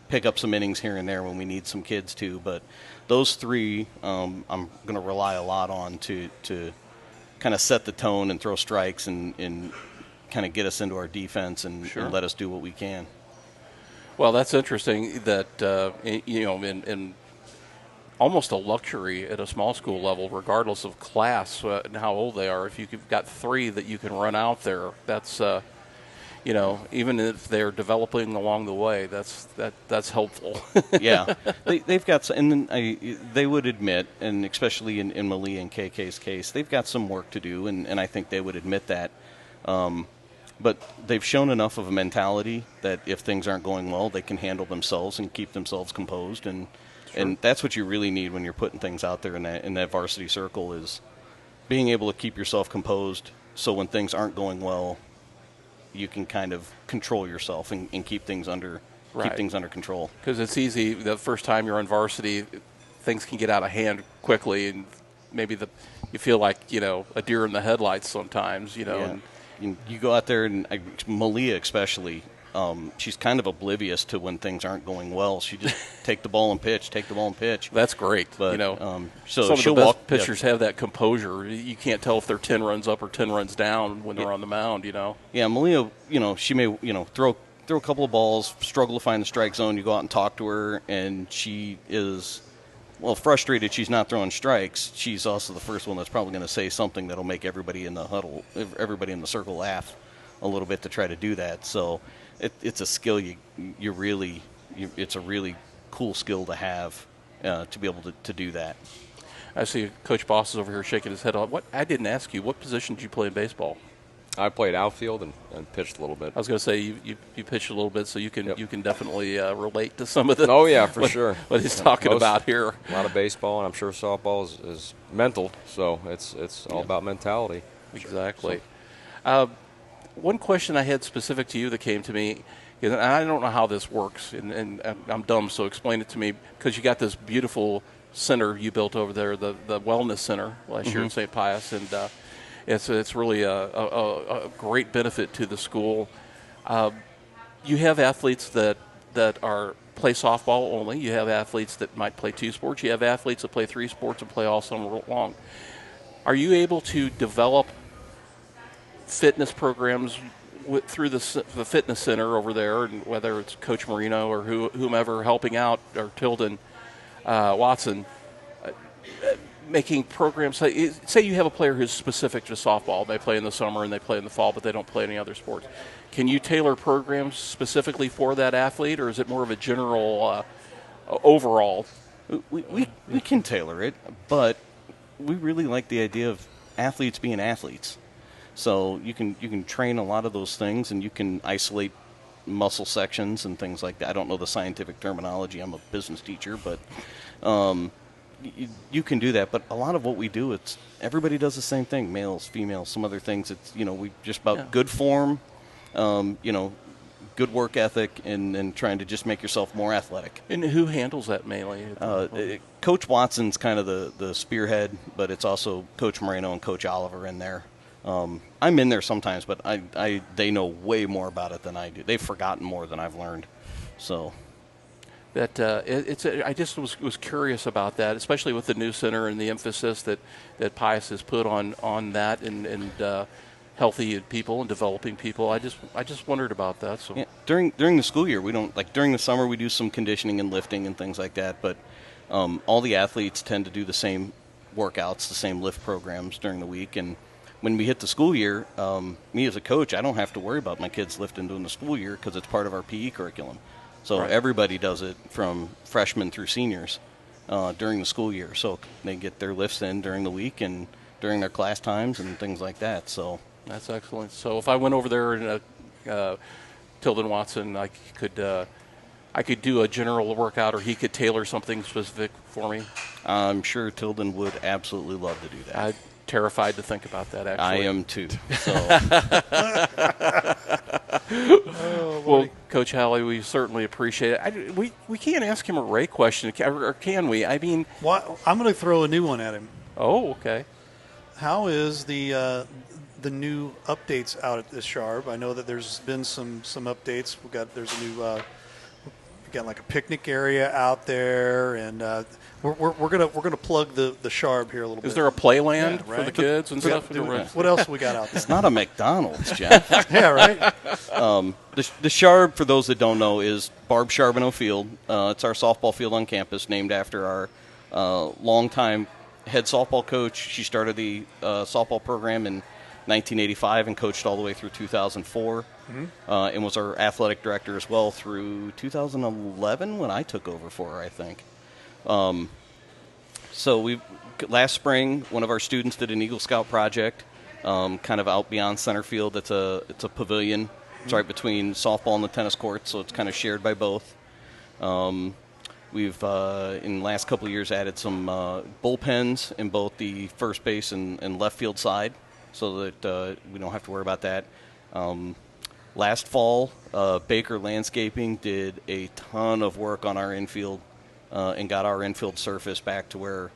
pick up some innings here and there when we need some kids too. But those 3 I'm going to rely a lot on to kind of set the tone and throw strikes and kind of get us into our defense and let us do what we can. Well, that's interesting that, in almost a luxury at a small school level, regardless of class and how old they are. If you've got 3 that you can run out there, that's, even if they're developing along the way, that's helpful. Yeah. They've got some, and they would admit, and especially in Malia and KK's case, they've got some work to do, and I think they would admit that. But they've shown enough of a mentality that if things aren't going well, they can handle themselves and keep themselves composed. And that's what you really need when you're putting things out there in that varsity circle, is being able to keep yourself composed so when things aren't going well, you can kind of control yourself and keep things under control. Because it's easy the first time you're on varsity, things can get out of hand quickly, and maybe you feel like a deer in the headlights sometimes. Yeah. And you go out there, and Malia especially, she's kind of oblivious to when things aren't going well. She just take the ball and pitch. That's great. But so some of the best pitchers have that composure. You can't tell if they're 10 runs up or 10 runs down when they're on the mound. Yeah, Malia, she may throw a couple of balls, struggle to find the strike zone. You go out and talk to her, and she is frustrated she's not throwing strikes. She's also the first one that's probably going to say something that'll make everybody in the huddle, everybody in the circle laugh a little bit to try to do that. So it's a skill it's a really cool skill to have to be able to do that. I see Coach Boss is over here shaking his head. I didn't ask you, what position did you play in baseball? I played outfield and pitched a little bit. I was going to say you pitched a little bit, so you can definitely relate to some of the. Oh yeah, for sure. What he's talking about here. A lot of baseball, and I'm sure softball is mental. So it's all about mentality. Exactly. One question I had specific to you that came to me, and I don't know how this works, and I'm dumb, so explain it to me, because you got this beautiful center you built over there, the Wellness Center last year in St. Pius, and. It's really a great benefit to the school. You have athletes that play softball only. You have athletes that might play 2 sports. You have athletes that play 3 sports and play all summer long. Are you able to develop fitness programs through the fitness center over there, and whether it's Coach Marino or whomever helping out, or Tilden Watson, making programs, say you have a player who's specific to softball. They play in the summer and they play in the fall, but they don't play any other sports. Can you tailor programs specifically for that athlete, or is it more of a general overall? We can tailor it, but we really like the idea of athletes being athletes. So you can train a lot of those things, and you can isolate muscle sections and things like that. I don't know the scientific terminology. I'm a business teacher, but you can do that. But a lot of what we do, it's everybody does the same thing, males, females, some other things. It's, we just about good form, good work ethic, and trying to just make yourself more athletic. And who handles that mainly? Coach Watson's kind of the spearhead, but it's also Coach Moreno and Coach Oliver in there. I'm in there sometimes, but they know way more about it than I do. They've forgotten more than I've learned. So that I just was curious about that, especially with the new center and the emphasis that Pius has put on that and healthy people and developing people. I just wondered about that. So yeah, during the school year, we don't, like during the summer we do some conditioning and lifting and things like that, but all the athletes tend to do the same workouts, the same lift programs during the week. And when we hit the school year, me as a coach, I don't have to worry about my kids lifting during the school year because it's part of our PE curriculum. So everybody does it from freshmen through seniors during the school year. So they get their lifts in during the week and during their class times and things like that. So that's excellent. So if I went over there and Tilden Watson, I could do a general workout, or he could tailor something specific for me. I'm sure Tilden would absolutely love to do that. terrified to think about that, actually. I am too. So. Well, Coach Halley, we certainly appreciate it. We can't ask him a Ray question, or can we? I mean, I'm going to throw a new one at him. Oh, okay. How is the new updates out at the Sharp? I know that there's been some updates. There's a new we got like a picnic area out there, and we're gonna plug the Sharp here a little bit. Is there a playland right? for the kids and stuff? What else we got out there? It's not a McDonald's, Jeff. Yeah, right. The Sharp, for those that don't know, is Barb Charbonneau Field. It's our softball field on campus, named after our longtime head softball coach. She started the softball program in 1985 and coached all the way through 2004, and was our athletic director as well through 2011 when I took over for her, I think. So last spring, one of our students did an Eagle Scout project, kind of out beyond center field. It's a pavilion. It's right between softball and the tennis court, so it's kind of shared by both. We've, in the last couple of years, added some bullpens in both the first base and left field side, so that we don't have to worry about that. Last fall, Baker Landscaping did a ton of work on our infield and got our infield surface back to where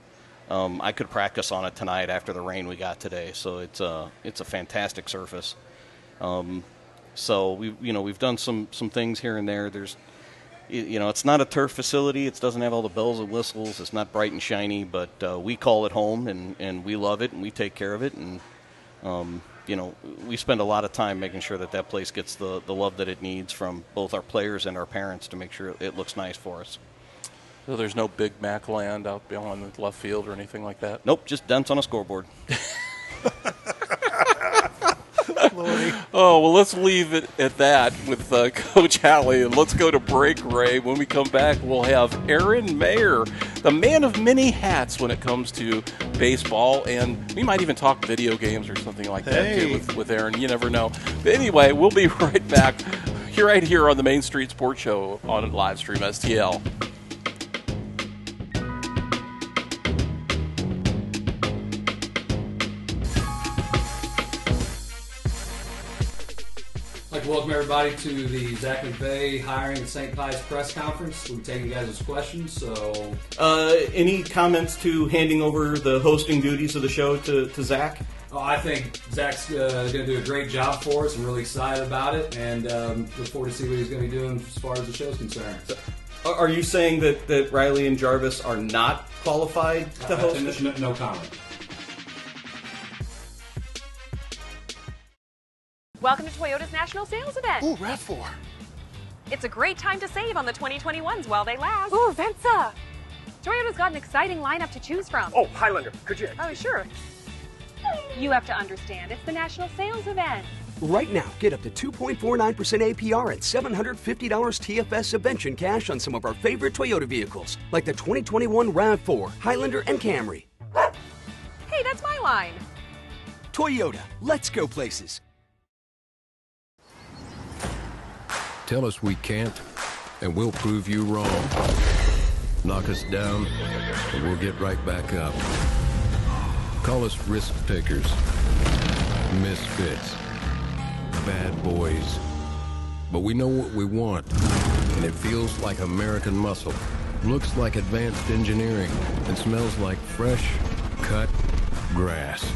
I could practice on it tonight after the rain we got today. So it's a fantastic surface. So we've done some things here and there. It's not a turf facility. It doesn't have all the bells and whistles. It's not bright and shiny, but we call it home, and we love it, and we take care of it. And, we spend a lot of time making sure that place gets the love that it needs from both our players and our parents to make sure it looks nice for us. So there's no Big Mac land out beyond the left field or anything like that? Nope, just dents on a scoreboard. Oh, well, let's leave it at that with Coach Halley, and let's go to break, Ray. When we come back, we'll have Aaron Mayer, the man of many hats when it comes to baseball, and we might even talk video games or something like that too with Aaron. You never know. But anyway, we'll be right back right here on the Main Street Sports Show on Livestream STL. Welcome everybody to the Zach McVay hiring at St. Pius press conference. We're taking you guys' questions. So, any comments to handing over the hosting duties of the show to Zach? Oh, I think Zach's going to do a great job for us. I'm really excited about it, and look forward to see what he's going to be doing as far as the show's concerned. So, are you saying that Riley and Jarvis are not qualified to host? No comment. Welcome to Toyota's National Sales Event. Ooh, RAV4. It's a great time to save on the 2021s while they last. Ooh, Venza. Toyota's got an exciting lineup to choose from. Oh, Highlander, could you? Oh, sure. You have to understand, it's the National Sales Event. Right now, get up to 2.49% APR and $750 TFS subvention cash on some of our favorite Toyota vehicles, like the 2021 RAV4, Highlander, and Camry. Hey, that's my line. Toyota, let's go places. Tell us we can't, and we'll prove you wrong. Knock us down, and we'll get right back up. Call us risk takers, misfits, bad boys. But we know what we want, and it feels like American muscle. Looks like advanced engineering, and smells like fresh, cut grass.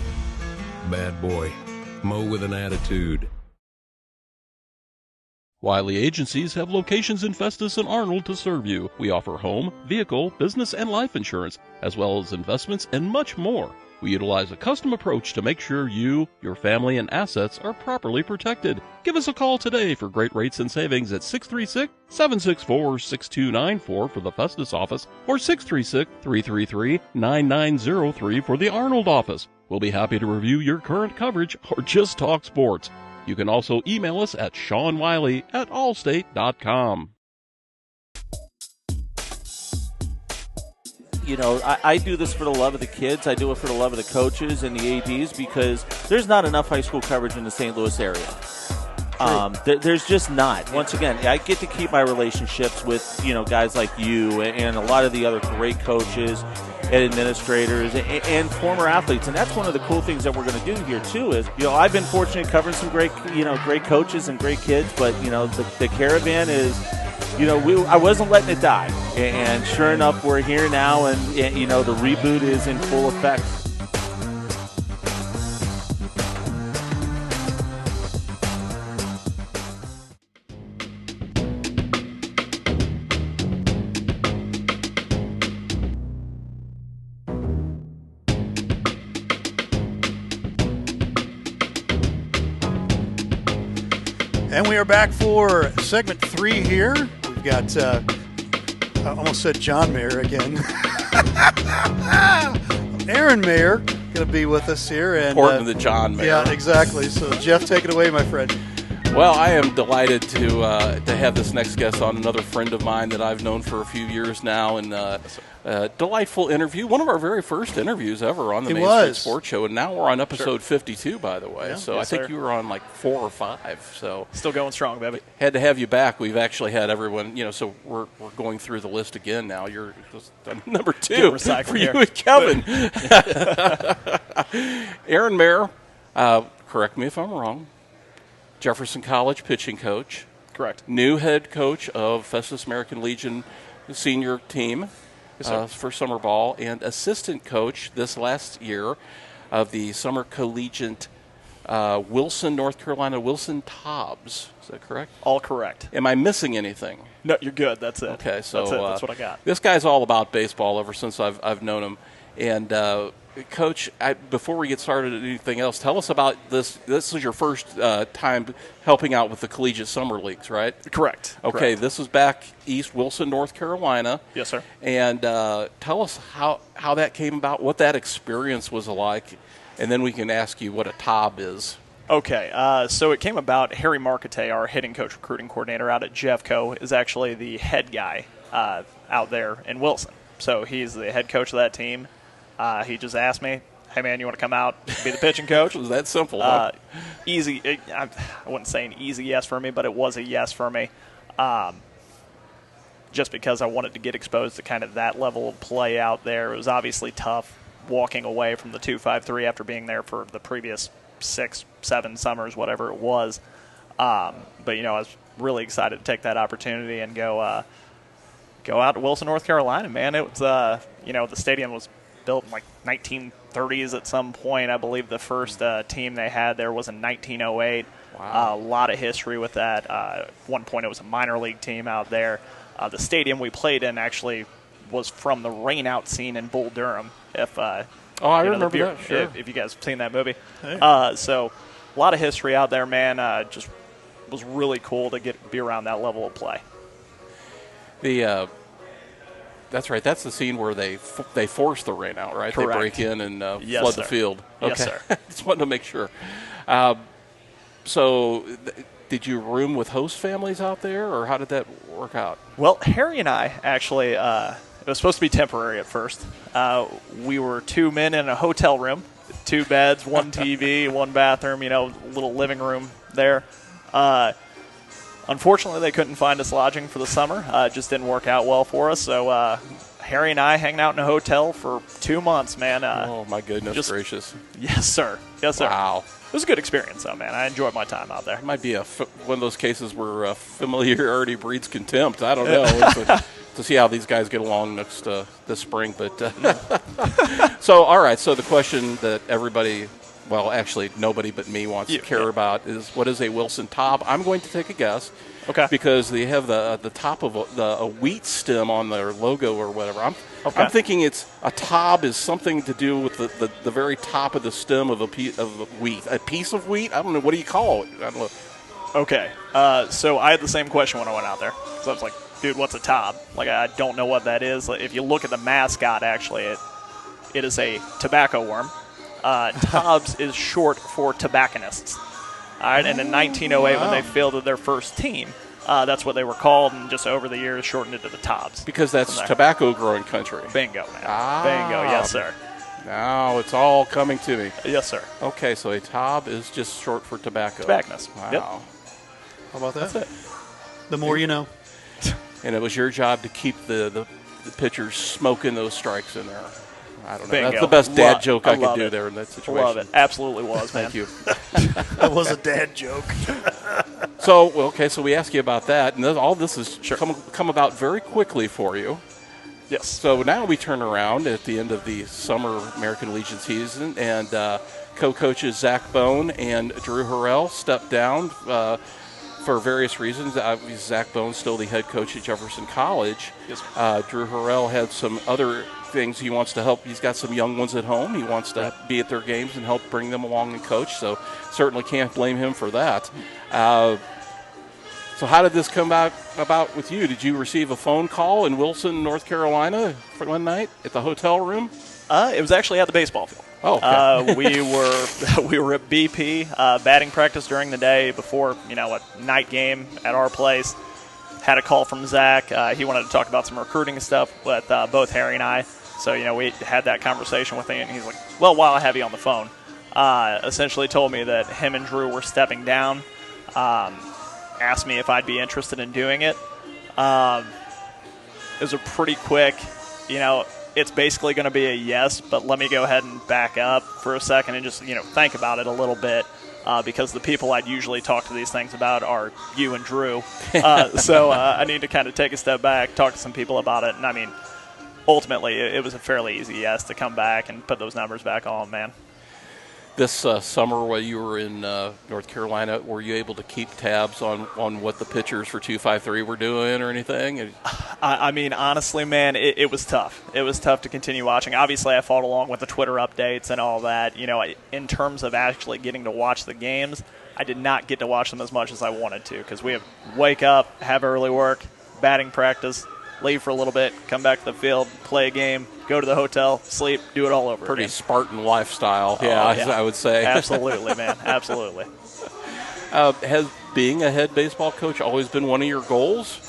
Bad boy. Mow with an attitude. Wiley Agencies have locations in Festus and Arnold to serve you. We offer home, vehicle, business, and life insurance, as well as investments and much more. We utilize a custom approach to make sure you, your family, and assets are properly protected. Give us a call today for great rates and savings at 636-764-6294 for the Festus office or 636-333-9903 for the Arnold office. We'll be happy to review your current coverage or just talk sports. You can also email us at SeanWiley@allstate.com. You know, I do this for the love of the kids. I do it for the love of the coaches and the ADs because there's not enough high school coverage in the St. Louis area. There's just not. Once again, I get to keep my relationships with, guys like you and a lot of the other great coaches and administrators and former athletes. And that's one of the cool things that we're going to do here too. Is I've been fortunate covering some great great coaches and great kids, but the Caravan is. I wasn't letting it die, and sure enough, we're here now, and the reboot is in full effect. And we are back for segment 3 here. We've got, I almost said John Mayer again. Aaron Mayer going to be with us here. And, Important to John Mayer. Yeah, exactly. So, Jeff, take it away, my friend. Well, I am delighted to have this next guest on, another friend of mine that I've known for a few years now, and delightful interview. One of our very first interviews ever on the Main Street Sports Show, and now we're on episode 52, by the way. Yeah. So I think you were on like 4 or 5. So still going strong, baby. Had to have you back. We've actually had everyone, so we're going through the list again now. You're number 2 for you and Kevin. Aaron Mayer, correct me if I'm wrong. Jefferson College pitching coach. Correct. New head coach of Festus American Legion senior team for summer ball, and assistant coach this last year of the summer collegiate Wilson, North Carolina, Wilson Tobbs. Is that correct? All correct. Am I missing anything? No, you're good. That's it. Okay, so that's it. That's what I got. This guy's all about baseball ever since I've known him. And Coach, before we get started at anything else, tell us about this. This is your first time helping out with the collegiate summer leagues, right? Correct. Okay, Correct. This is back East Wilson, North Carolina. Yes, sir. And tell us how that came about, what that experience was like, and then we can ask you what a TOB is. Okay, so it came about. Harry Marquette, our hitting coach, recruiting coordinator out at Jeffco, is actually the head guy out there in Wilson. So he's the head coach of that team. He just asked me, hey, man, you want to come out and be the pitching coach? It was that simple, huh? Easy. I wouldn't say an easy yes for me, but it was a yes for me. Just because I wanted to get exposed to kind of that level of play out there. It was obviously tough walking away from the 253 after being there for the previous 6, 7 summers, whatever it was. But, I was really excited to take that opportunity and go out to Wilson, North Carolina, man. It was, the stadium was built in like 1930s at some point. I believe the first team they had there was in 1908. Wow. A lot of history with that. At one point it was a minor league team out there. The stadium we played in actually was from the rainout scene in Bull Durham. I remember that, sure. If you guys have seen that movie. Hey. So a lot of history out there, man. Just was really cool to be around that level of play. That's right. That's the scene where they force the rain out, right? Correct. They break in and Yes, flood sir. the field. Okay. Yes, sir. Just wanted to make sure. Did you room with host families out there, or how did that work out? Well, Harry and I actually, it was supposed to be temporary at first. We were 2 men in a hotel room, 2 beds, 1 TV, 1 bathroom, little living room there. Unfortunately, they couldn't find us lodging for the summer. It just didn't work out well for us. So Harry and I hanging out in a hotel for 2 months, man. Oh, my goodness gracious. Yes, sir. Yes, sir. Wow. It was a good experience, though, man. I enjoyed my time out there. It might be one of those cases where familiarity breeds contempt. I don't know. To see how these guys get along this spring. But So, all right. So the question that everybody, well, actually nobody but me wants to care about is, what is a Wilson TOB? I'm going to take a guess. Okay. Because they have the top of a wheat stem on their logo or whatever. I'm thinking it's a TOB is something to do with the very top of the stem of wheat. A piece of wheat? I don't know. What do you call it? I don't know. Okay. So I had the same question when I went out there. So I was like, dude, what's a TOB? Like, I don't know what that is. Like, if you look at the mascot, actually, it is a tobacco worm. TOBS is short for tobacconists. All right, and in 1908, when they fielded their first team, that's what they were called, and just over the years shortened it to the TOBS. Because that's tobacco growing country. Bingo, man. Bingo, yes, sir. Now it's all coming to me. Yes, sir. Okay, so a TOB is just short for tobacco. Tobacconist. Wow. Yep. How about that? That's it. The more you know. And it was your job to keep the pitchers smoking those strikes in there. I don't know. Bingo. That's the best dad joke I could do it. there in that situation. Love it. Absolutely was, man. Thank you. That was a dad joke. So we asked you about that, and all this has come about very quickly for you. Yes. So now we turn around at the end of the summer American Legion season, and co-coaches Zach Bone and Drew Harrell stepped down for various reasons. Zach Bone's still the head coach at Jefferson College. Yes. Drew Harrell had some other things he wants to help. He's got some young ones at home. He wants to be at their games and help bring them along and coach, so certainly can't blame him for that. So how did this come about with you? Did you receive a phone call in Wilson, North Carolina for one night at the hotel room? It was actually at the baseball field. Oh, okay. we were at BP batting practice during the day before a night game at our place. Had a call from Zach. He wanted to talk about some recruiting stuff with both Harry and I. So we had that conversation with him, and he's like, "Well, while I have you on the phone," essentially told me that him and Drew were stepping down. Asked me if I'd be interested in doing it. It was a pretty quick, it's basically going to be a yes, but let me go ahead and back up for a second and just, think about it a little bit, because the people I'd usually talk to these things about are you and Drew. So I need to kind of take a step back, talk to some people about it. And, I mean, ultimately, it was a fairly easy yes to come back and put those numbers back on, man. This summer while you were in North Carolina, were you able to keep tabs on what the pitchers for 253 were doing or anything? I mean, honestly, man, it was tough. It was tough to continue watching. Obviously, I followed along with the Twitter updates and all that. In terms of actually getting to watch the games, I did not get to watch them as much as I wanted to because we wake up, have early work, batting practice, leave for a little bit, come back to the field, play a game, go to the hotel, sleep, do it all over Pretty again. Spartan lifestyle, yeah. I would say. Absolutely, man, absolutely. Has being a head baseball coach always been one of your goals?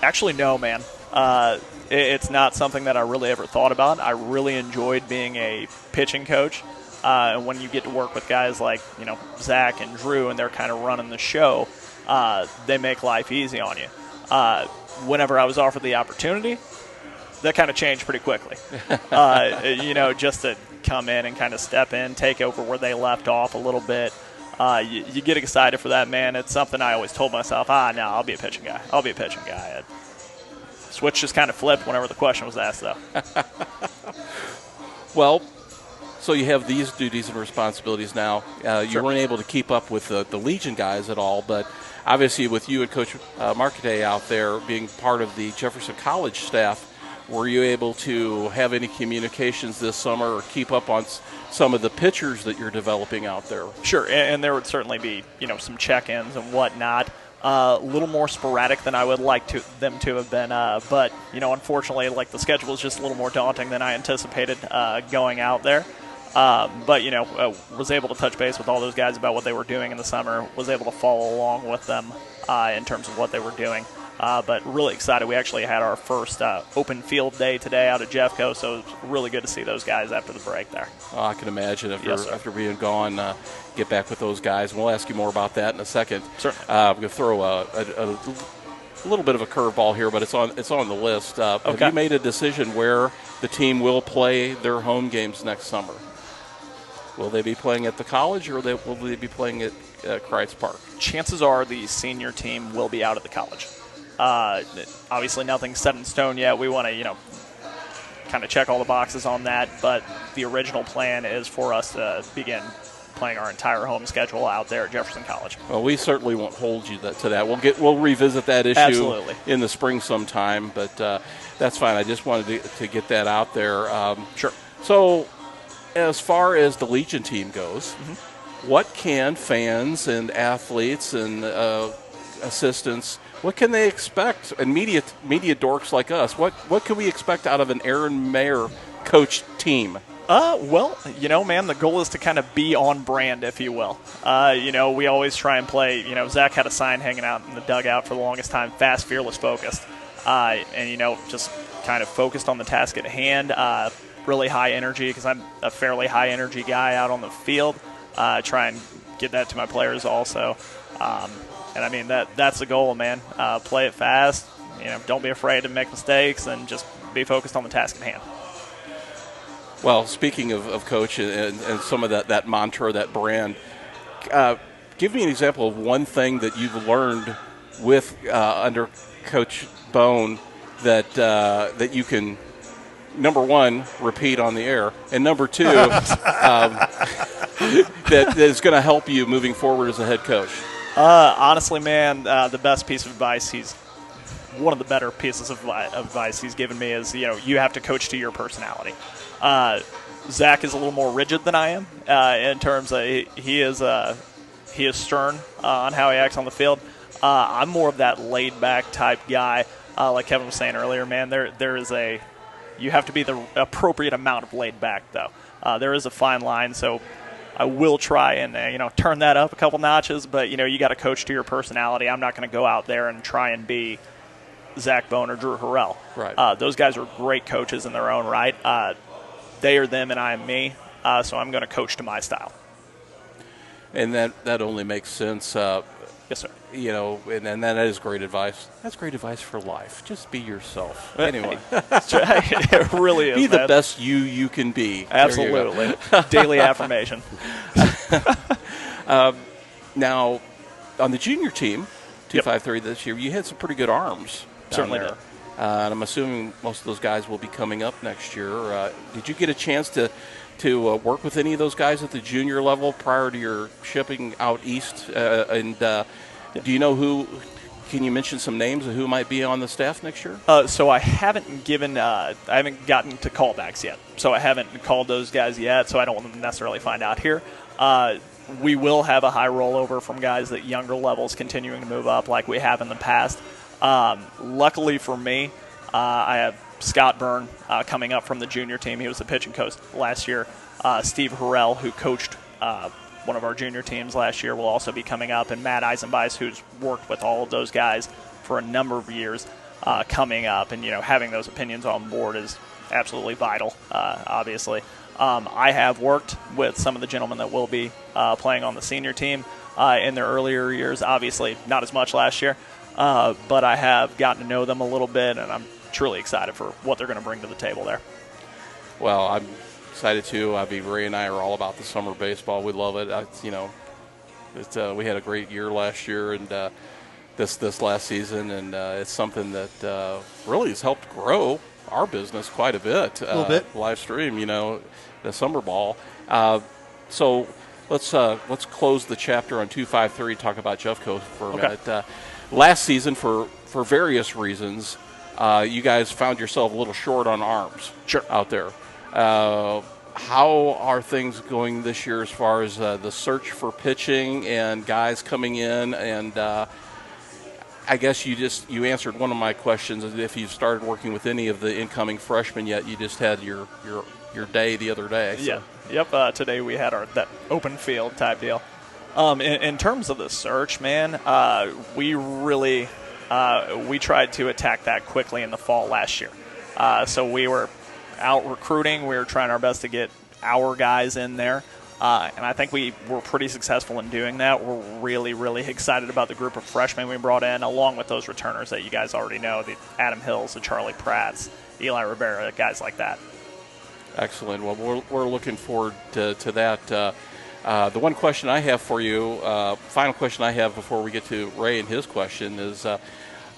Actually, no, man. It's not something that I really ever thought about. I really enjoyed being a pitching coach. And when you get to work with guys like, Zach and Drew, and they're kind of running the show, they make life easy on you. Whenever I was offered the opportunity, that kind of changed pretty quickly. Just to come in and kind of step in, take over where they left off a little bit. You get excited for that, man. It's something I always told myself, no, I'll be a pitching guy. Switch just kind of flipped whenever the question was asked, though. Well, so you have these duties and responsibilities now. You weren't able to keep up with the Legion guys at all, but obviously with you and Coach Marcaday out there being part of the Jefferson College staff, were you able to have any communications this summer or keep up on some of the pitchers that you're developing out there? Sure, and there would certainly be, some check-ins and whatnot. A little more sporadic than I would like them to have been, but unfortunately, the schedule is just a little more daunting than I anticipated going out there. But was able to touch base with all those guys about what they were doing in the summer. Was able to follow along with them in terms of what they were doing. But really excited. We actually had our first open field day today out at Jeffco, so it was really good to see those guys after the break there. Oh, I can imagine after being gone, get back with those guys. And we'll ask you more about that in a second. Sure. I'm going to throw a little bit of a curveball here, but it's on the list. Have you made a decision where the team will play their home games next summer? Will they be playing at the college, or will they be playing at Kreitz Park? Chances are the senior team will be out at the college. Obviously, nothing's set in stone yet. We want to, kind of check all the boxes on that. But the original plan is for us to begin playing our entire home schedule out there at Jefferson College. Well, we certainly won't hold you to that. We'll revisit that issue Absolutely. In the spring sometime. But that's fine. I just wanted to get that out there. Sure. So, as far as the Legion team goes, what can fans and athletes and assistants, what can they expect? And media dorks like us, what can we expect out of an Aaron Mayer coached team? Well, man, the goal is to kind of be on brand, if you will. We always try and play, Zach had a sign hanging out in the dugout for the longest time, fast, fearless, focused. And just kind of focused on the task at hand, really high energy, because I'm a fairly high energy guy out on the field. Try and get that to my players also. And I mean, that's the goal, man. Play it fast. Don't be afraid to make mistakes, and just be focused on the task at hand. Well, speaking of Coach and some of that mantra, that brand, give me an example of one thing that you've learned with under Coach Bone that you can, number one, repeat on the air, and number two, that is going to help you moving forward as a head coach. Honestly, man, the best piece of advice one of the better pieces of advice he's given me is, you have to coach to your personality. Zach is a little more rigid than I am in terms of he is stern on how he acts on the field. I'm more of that laid-back type guy. Like Kevin was saying earlier, man, you have to be the appropriate amount of laid-back, though. There is a fine line, so I will try and turn that up a couple notches, but you got to coach to your personality. I'm not going to go out there and try and be Zach Bone or Drew Harrell. Right. Those guys are great coaches in their own right. They are them and I am me, so I'm going to coach to my style. And that only makes sense. Yes, sir. And that is great advice. That's great advice for life. Just be yourself. Anyway. It really is. Be the best you can be. Absolutely. Daily affirmation. Now, on the junior team, 253 this year, you had some pretty good arms. Certainly did. And I'm assuming most of those guys will be coming up next year. Did you get a chance to work with any of those guys at the junior level prior to your shipping out east? Do you know who? Can you mention some names of who might be on the staff next year? So I haven't I haven't gotten to callbacks yet. So I haven't called those guys yet. So I don't necessarily find out here. We will have a high rollover from guys at younger levels continuing to move up like we have in the past. Luckily for me, I have Scott Byrne coming up from the junior team. He was the pitching coach last year. Steve Harrell, who coached one of our junior teams last year, will also be coming up. And Matt Eisenbeis, who's worked with all of those guys for a number of years, coming up. And, having those opinions on board is absolutely vital, obviously. I have worked with some of the gentlemen that will be playing on the senior team in their earlier years. Obviously, not as much last year, but I have gotten to know them a little bit, and I'm truly excited for what they're going to bring to the table there. Well, I'm excited too. Ray and I are all about the summer baseball. We love it. We had a great year last year and this last season, and it's something that really has helped grow our business quite a bit. A little bit. Live stream, the summer ball. So let's close the chapter on 253. Talk about Jeffco for a minute. Last season, for various reasons, you guys found yourself a little short on arms out there. How are things going this year as far as the search for pitching and guys coming in? And I guess you answered one of my questions. If you've started working with any of the incoming freshmen yet, you just had your day the other day. So. Yeah. Yep. Today we had that open field type deal. In terms of the search, man, we really we tried to attack that quickly in the fall last year. So we were out recruiting. We were trying our best to get our guys in there. And I think we were pretty successful in doing that. We're really, really excited about the group of freshmen we brought in, along with those returners that you guys already know, the Adam Hills, the Charlie Pratts, Eli Rivera, guys like that. Excellent. Well, we're looking forward to that. The one question I have for you, final question I have before we get to Ray and his question is,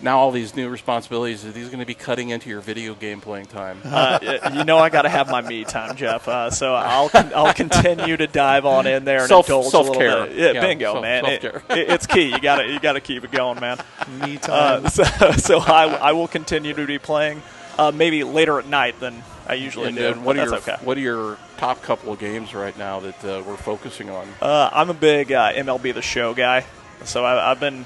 now all these new responsibilities, are these going to be cutting into your video game playing time? I got to have my me time, Jeff. So I'll continue to dive on in there and indulge a little bit. Yeah, bingo, man. It's key. You got to keep it going, man. Me time. So I will continue to be playing maybe later at night than I usually do. What are your top couple of games right now that we're focusing on? I'm a big MLB The Show guy, so I've been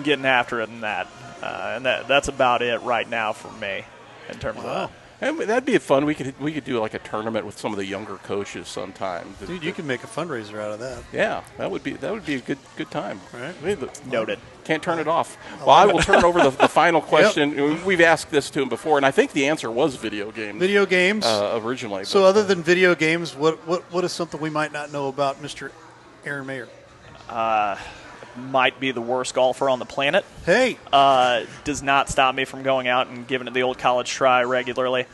getting after it in that. And that's about it right now for me in terms of that. And that'd be fun. We could do like a tournament with some of the younger coaches sometime. Dude, you can make a fundraiser out of that. Yeah, that would be a good time. Right. Noted. Can't turn it off. Well, I will turn over the final question. Yep. We've asked this to him before, and I think the answer was video games. Video games originally. So other than video games, what is something we might not know about Mr. Aaron Mayer? Might be the worst golfer on the planet. Hey! Does not stop me from going out and giving it the old college try regularly.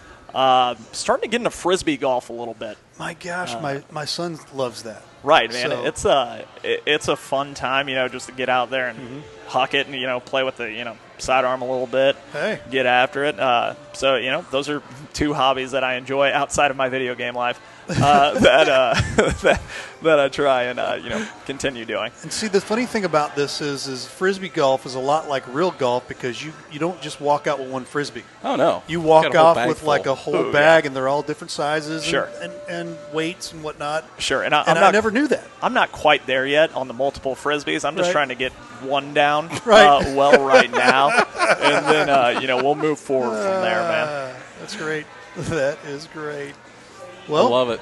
Starting to get into frisbee golf a little bit. My gosh, my son loves that. Right, man. So, It's a fun time, just to get out there and huck it and play with the sidearm a little bit. Hey, get after it. So those are two hobbies that I enjoy outside of my video game life. That I try and continue doing. And see, the funny thing about this is frisbee golf is a lot like real golf because you don't just walk out with one frisbee. Oh no, you walk off with full. like a whole bag, and they're all different sizes, sure, and weights and whatnot. Sure, and I never knew that. I'm not quite there yet on the multiple frisbees. I'm just trying to get one down right now, and then we'll move forward from there, man. That's great. That is great. Well, I love it.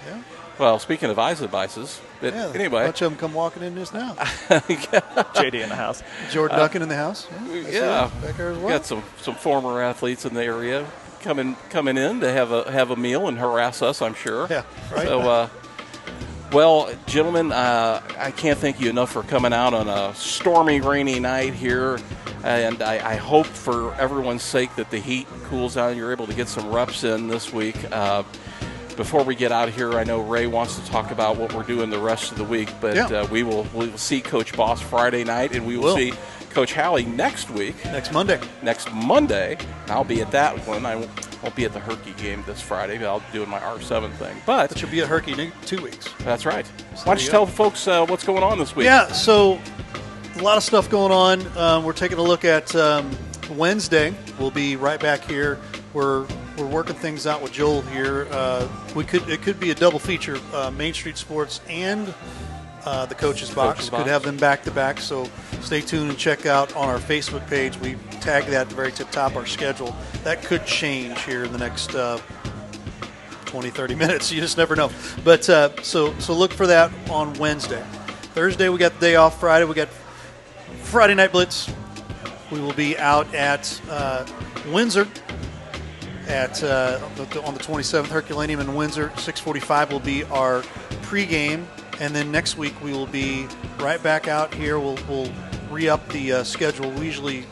Yeah. Well, speaking of eyes devices, but anyway. A bunch of them come walking in just now. JD in the house. Jordan Duncan in the house. Yeah. Back there as well. Got some former athletes in the area coming in to have a meal and harass us, I'm sure. Yeah, right. So, well, gentlemen, I can't thank you enough for coming out on a stormy, rainy night here. And I hope for everyone's sake that the heat cools down and you're able to get some reps in this week. Before we get out of here, I know Ray wants to talk about what we're doing the rest of the week, but we will see Coach Boss Friday night, and we will see Coach Halley next week. Next Monday. I'll be at that one. I won't be at the Herky game this Friday, but I'll be doing my R7 thing. But you'll be at Herky in 2 weeks. That's right. So why don't you tell the folks what's going on this week? Yeah, so a lot of stuff going on. We're taking a look at Wednesday. We'll be right back here. We're working things out with Joel here. It could be a double feature, Main Street Sports and the Coach's Box. Could have them back to back. So stay tuned and check out on our Facebook page. We tag that at the very top our schedule. That could change here in the next 20, 30 minutes. You just never know. But so look for that on Wednesday. Thursday we got the day off. Friday we got Friday Night Blitz. We will be out at Windsor. On the 27th, Herculaneum in Windsor. 6:45 will be our pregame, and then next week we will be right back out here. We'll re-up the schedule. We usually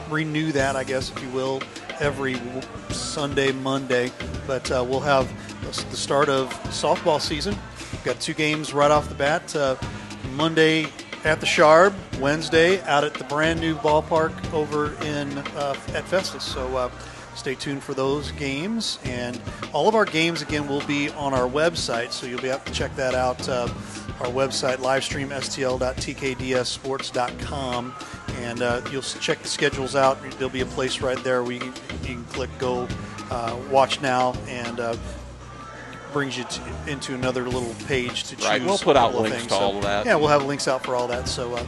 renew that, I guess, if you will, every Sunday, Monday. But we'll have the start of softball season. We've got 2 games right off the bat. Monday at the Sharb, Wednesday out at the brand new ballpark over at Festus. So stay tuned for those games. And all of our games, again, will be on our website, so you'll be able to check that out. Our website, livestreamstl.tkdssports.com. And you'll check the schedules out. There'll be a place right there where you can click go, watch now, and brings you into another little page to choose. Right, we'll put out links to all of that. Yeah, we'll have links out for all that. So,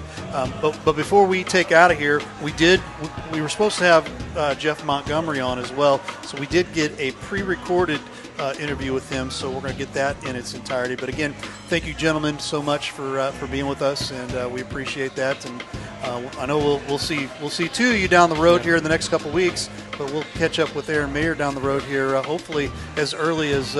but before we take out of here, we were supposed to have Jeff Montgomery on as well. So we did get a pre-recorded interview with him. So we're going to get that in its entirety. But again, thank you, gentlemen, so much for being with us, and we appreciate that. And I know we'll see 2 of you down the road here in the next couple of weeks. But we'll catch up with Aaron Mayer down the road here, hopefully as early as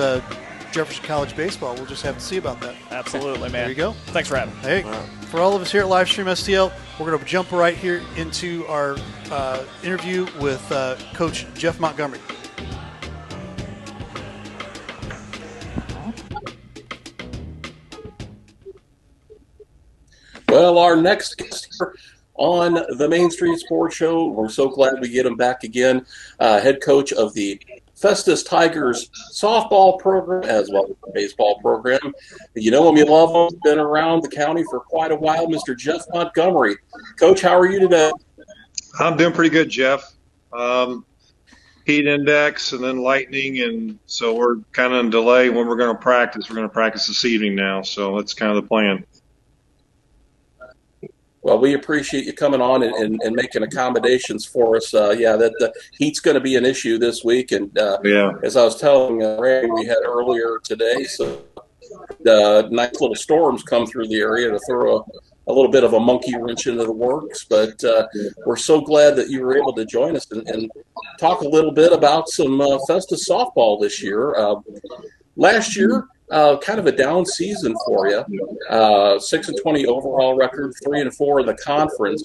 Jefferson College baseball. We'll just have to see about that. Absolutely, man. There you go. Thanks for having me. Hey, for all of us here at Livestream STL, we're going to jump right here into our interview with Coach Jeff Montgomery. Well, our next guest here on the Main Street Sports Show, we're so glad we get him back again, head coach of the Festus Tigers softball program as well as the baseball program. You know him, you love him. Been around the county for quite a while, Mr. Jeff Montgomery. Coach, how are you today? I'm doing pretty good, Jeff. Heat index and then lightning, and so we're kind of in delay when we're going to practice. We're going to practice this evening now, so that's kind of the plan. Well, we appreciate you coming on and making accommodations for us. That the heat's going to be an issue this week. And as I was telling Ray, we had earlier today, so the nice little storms come through the area to throw a little bit of a monkey wrench into the works. But we're so glad that you were able to join us and talk a little bit about some Festus softball this year. Last year, kind of a down season for you. 6-20 overall record, 3-4 in the conference.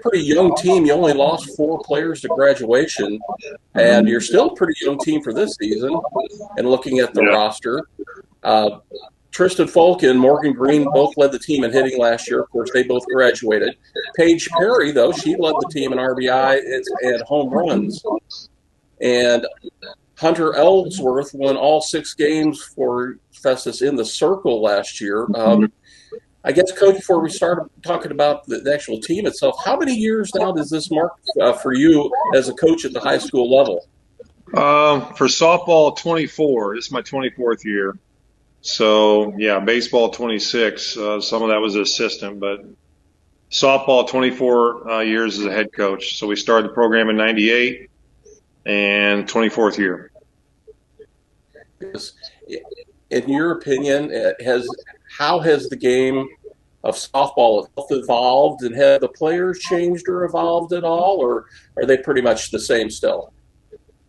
pretty young team. You only lost 4 players to graduation, and you're still a pretty young team for this season. And looking at the roster, Tristan Folk and Morgan Green both led the team in hitting last year. Of course, they both graduated. Paige Perry, though, she led the team in RBI and home runs. And Hunter Ellsworth won all 6 games for Festus in the circle last year. I guess, Coach, before we start talking about the actual team itself, how many years now does this mark for you as a coach at the high school level? For softball, 24. This is my 24th year. So, yeah, baseball, 26. Some of that was an assistant, but softball, 24 years as a head coach. So we started the program in 98 and 24th year. In your opinion, how has the game of softball evolved, and have the players changed or evolved at all, or are they pretty much the same still?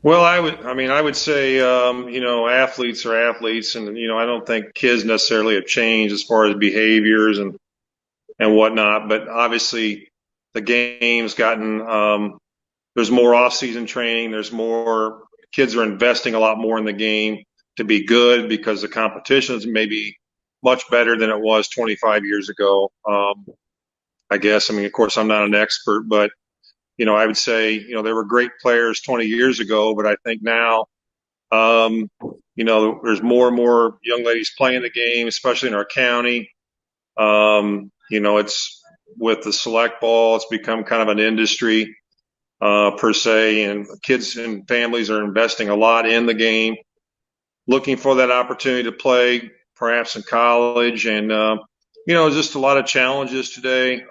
Well, I would say, athletes are athletes, and, I don't think kids necessarily have changed as far as behaviors and whatnot, but obviously the game's gotten, there's more off-season training. There's more, kids are investing a lot more in the game to be good because the competition is maybe much better than it was 25 years ago. I guess, of course, I'm not an expert, but, I would say, there were great players 20 years ago, but I think now, there's more and more young ladies playing the game, especially in our county. It's with the select ball, it's become kind of an industry per se, and kids and families are investing a lot in the game, looking for that opportunity to play perhaps in college. And, just a lot of challenges today.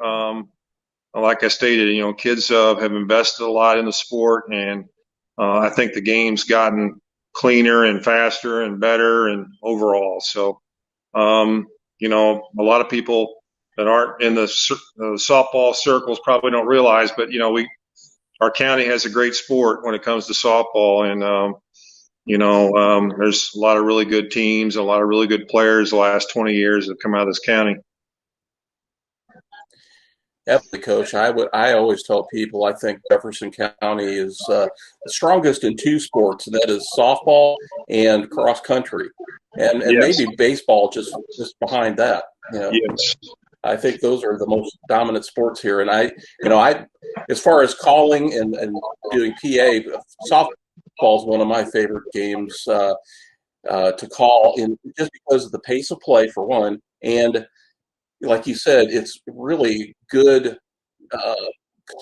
Like I stated, kids have invested a lot in the sport, and I think the game's gotten cleaner and faster and better and overall. So, a lot of people that aren't in the softball circles probably don't realize, but, our county has a great sport when it comes to softball, and, there's a lot of really good teams, a lot of really good players the last 20 years that have come out of this county. Definitely, Coach. I always tell people I think Jefferson County is the strongest in 2 sports, and that is softball and cross country, and Yes. maybe baseball just behind that. Yes. I think those are the most dominant sports here. And I, as far as calling and doing PA, softball is one of my favorite games to call, just because of the pace of play for one, and like you said, it's really good,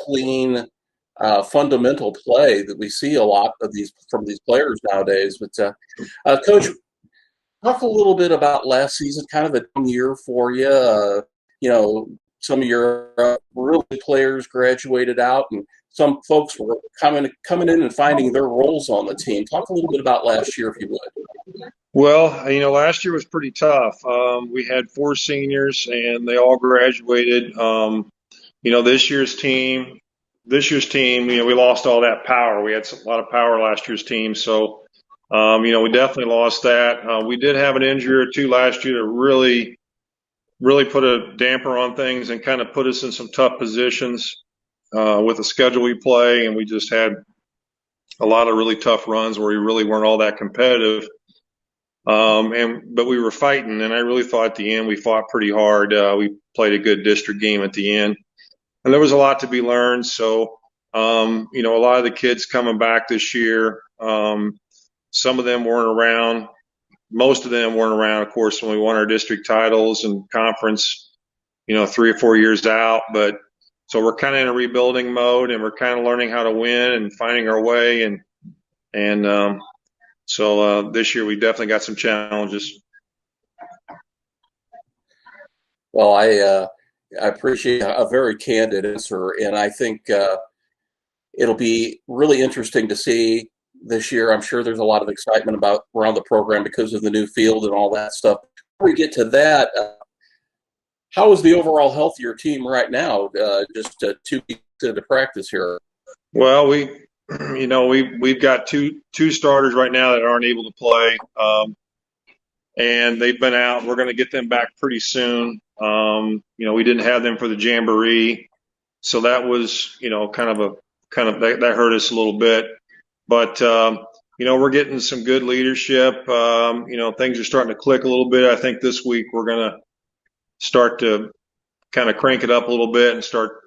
clean, fundamental play that we see a lot of from these players nowadays. But Coach, talk a little bit about last season, kind of a down year for you. Some of your really players graduated out, and some folks were coming in and finding their roles on the team. Talk a little bit about last year, if you would. Well, last year was pretty tough. We had 4 seniors, and they all graduated. This year's team, we lost all that power. We had a lot of power last year's team, so we definitely lost that. We did have an injury or 2 last year that really put a damper on things and kind of put us in some tough positions with the schedule we play, and we just had a lot of really tough runs where we really weren't all that competitive. But we were fighting, and I really thought at the end we fought pretty hard. We played a good district game at the end, and there was a lot to be learned. So, a lot of the kids coming back this year, some of them weren't around. Most of them weren't around, of course, when we won our district titles and conference, 3 or 4 years out. But so we're kind of in a rebuilding mode, and we're kind of learning how to win and finding our way. So this year we definitely got some challenges. Well, I appreciate a very candid answer, and I think it'll be really interesting to see this year. I'm sure there's a lot of excitement around the program because of the new field and all that stuff. Before we get to that, how is the overall health of your team right now? Just 2 weeks into practice here. Well, we've got two starters right now that aren't able to play, and they've been out. We're going to get them back pretty soon. We didn't have them for the jamboree, so that was, kind of that hurt us a little bit. But we're getting some good leadership. Things are starting to click a little bit. I think this week we're going to start to kind of crank it up a little bit and start,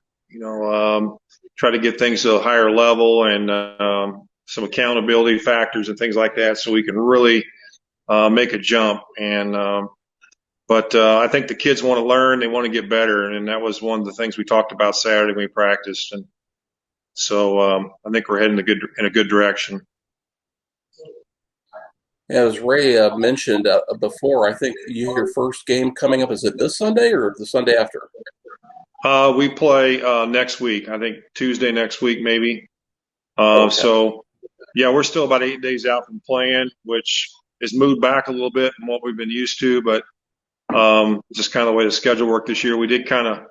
try to get things to a higher level and some accountability factors and things like that, so we can really make a jump. But I think the kids want to learn, they want to get better, and that was one of the things we talked about Saturday when we practiced. And so I think we're heading in a good direction. As Ray mentioned before, I think your first game coming up, is it this Sunday or the Sunday after? We play next week. I think Tuesday next week, maybe. Okay. So, yeah, we're still about 8 days out from playing, which is moved back a little bit from what we've been used to, but just kind of the way the schedule worked this year. We did kind of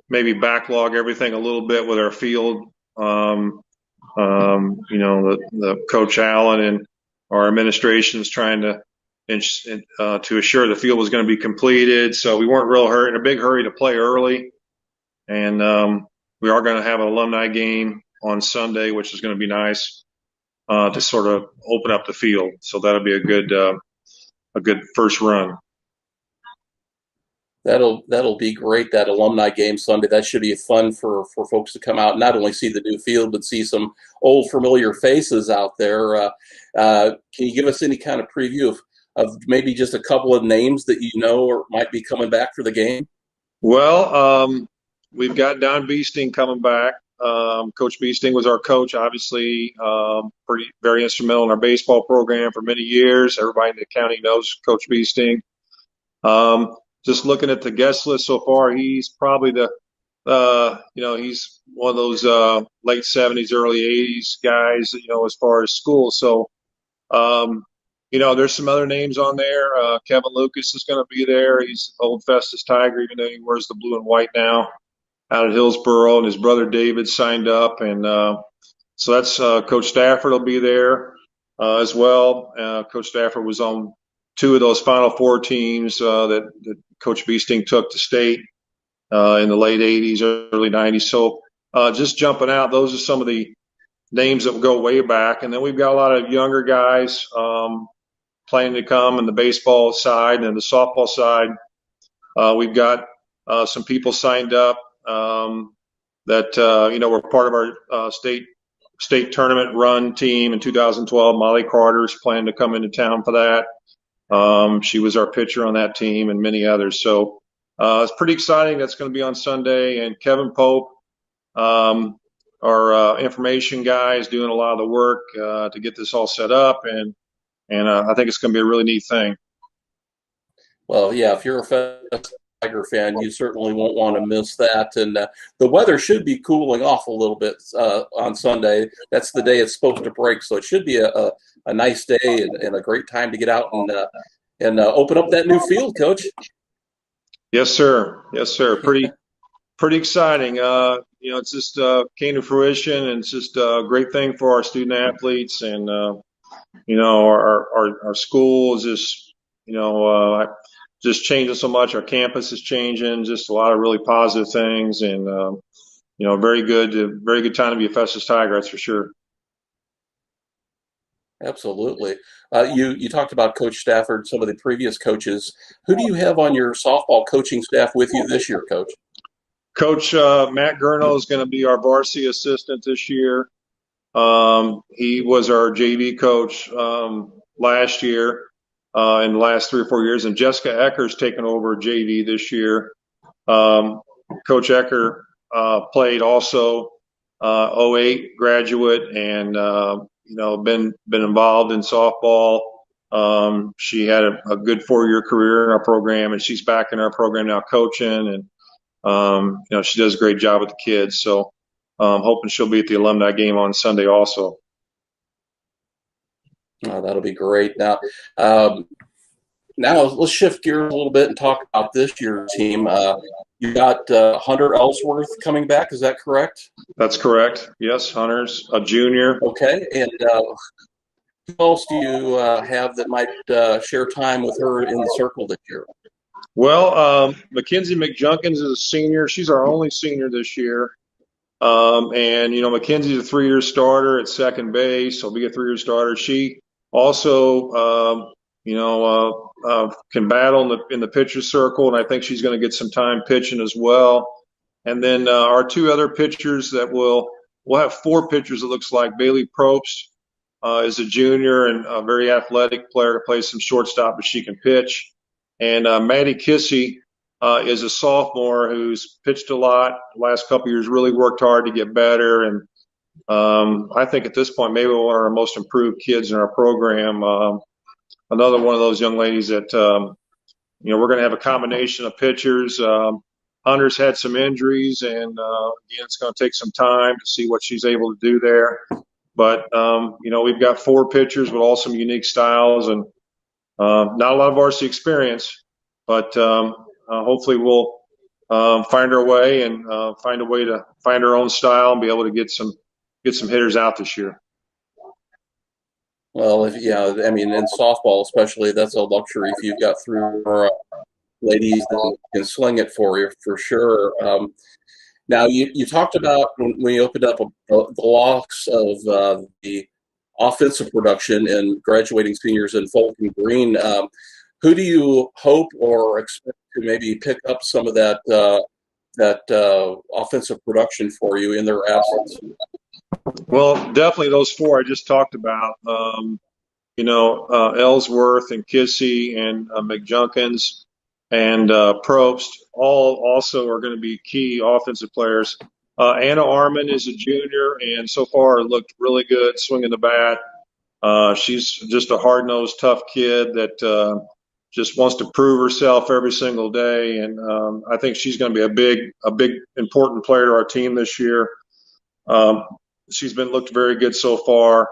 maybe backlog everything a little bit with our field. The Coach Allen and our administration's trying to assure the field was going to be completed. So we weren't in a big hurry to play early. And we are going to have an alumni game on Sunday, which is going to be nice to sort of open up the field. So that'll be a good first run. That'll be great, that alumni game Sunday. That should be fun for folks to come out and not only see the new field, but see some old familiar faces out there. Can you give us any kind of preview of maybe just a couple of names that you know or might be coming back for the game? Well, we've got Don Beesting coming back. Coach Beesting was our coach, obviously, very instrumental in our baseball program for many years. Everybody in the county knows Coach Beesting. Just looking at the guest list so far, he's probably he's one of those late 70s, early 80s guys, as far as school. So, there's some other names on there. Kevin Lucas is going to be there. He's old Festus Tiger, even though he wears the blue and white now, out at Hillsboro, and his brother David signed up. And so that's Coach Stafford will be there as well. Coach Stafford was on two of those Final Four teams that Coach Beesting took to state in the late 80s, early 90s. So just jumping out, those are some of the names that will go way back. And then we've got a lot of younger guys planning to come on the baseball side and the softball side. We've got some people signed up that, were part of our state tournament run team in 2012. Molly Carter's planning to come into town for that. She was our pitcher on that team and many others. So it's pretty exciting. That's going to be on Sunday. And Kevin Pope, our information guy, is doing a lot of the work to get this all set up. And I think it's going to be a really neat thing. Well, yeah, if you're a Tiger fan, you certainly won't want to miss that. And the weather should be cooling off a little bit on Sunday. That's the day it's supposed to break. So it should be a nice day and a great time to get out and open up that new field, Coach. Yes, sir. Yes, sir. Pretty exciting. It's just came to fruition, and it's just a great thing for our student athletes. And, our school is just, just changing so much. Our campus is changing, just a lot of really positive things. And, very good time to be a Festus Tiger, that's for sure. Absolutely. You talked about Coach Stafford, some of the previous coaches. Who do you have on your softball coaching staff with you this year, Coach? Coach Matt Gurno is going to be our varsity assistant this year. He was our JV coach last year, in the last 3 or 4 years, and Jessica Ecker's taken over JV this year. Coach Ecker played also 08 graduate and been involved in softball. She had a good 4-year career in our program, and she's back in our program now coaching, and she does a great job with the kids. So I'm hoping she'll be at the alumni game on Sunday also. Oh, that'll be great. Now let's shift gears a little bit and talk about this year's team. You got Hunter Ellsworth coming back. Is that correct? That's correct. Yes, Hunter's a junior. Okay. And who else do you have that might share time with her in the circle this year? Well, Mackenzie McJunkins is a senior. She's our only senior this year. And, Mackenzie's a 3-year starter at second base. So be a 3-year starter. She also, can battle in the pitcher circle, and I think she's going to get some time pitching as well. And then our two other pitchers we'll have 4 pitchers, it looks like. Bailey Probst is a junior and a very athletic player to play some shortstop, but she can pitch. And Maddie Kissy is a sophomore who's pitched a lot the last couple of years, really worked hard to get better. And I think at this point, maybe one of our most improved kids in our program. Another one of those young ladies that, we're going to have a combination of pitchers. Hunter's had some injuries, and again, it's going to take some time to see what she's able to do there. But, we've got 4 pitchers with all some unique styles and not a lot of varsity experience, but hopefully we'll find our way and find a way to find our own style and be able to get some hitters out this year. Well, in softball especially, that's a luxury if you've got 3 or more ladies that can sling it for you, for sure. Now, you talked about when you opened up the loss of the offensive production and graduating seniors in Fulton Green. Who do you hope or expect to maybe pick up some of that offensive production for you in their absence? Well, definitely those 4 I just talked about. Ellsworth and Kissy and McJunkins and Probst all also are going to be key offensive players. Anna Arman is a junior and so far looked really good swinging the bat. She's just a hard-nosed, tough kid that just wants to prove herself every single day, and I think she's going to be a big, important player to our team this year. She's looked very good so far.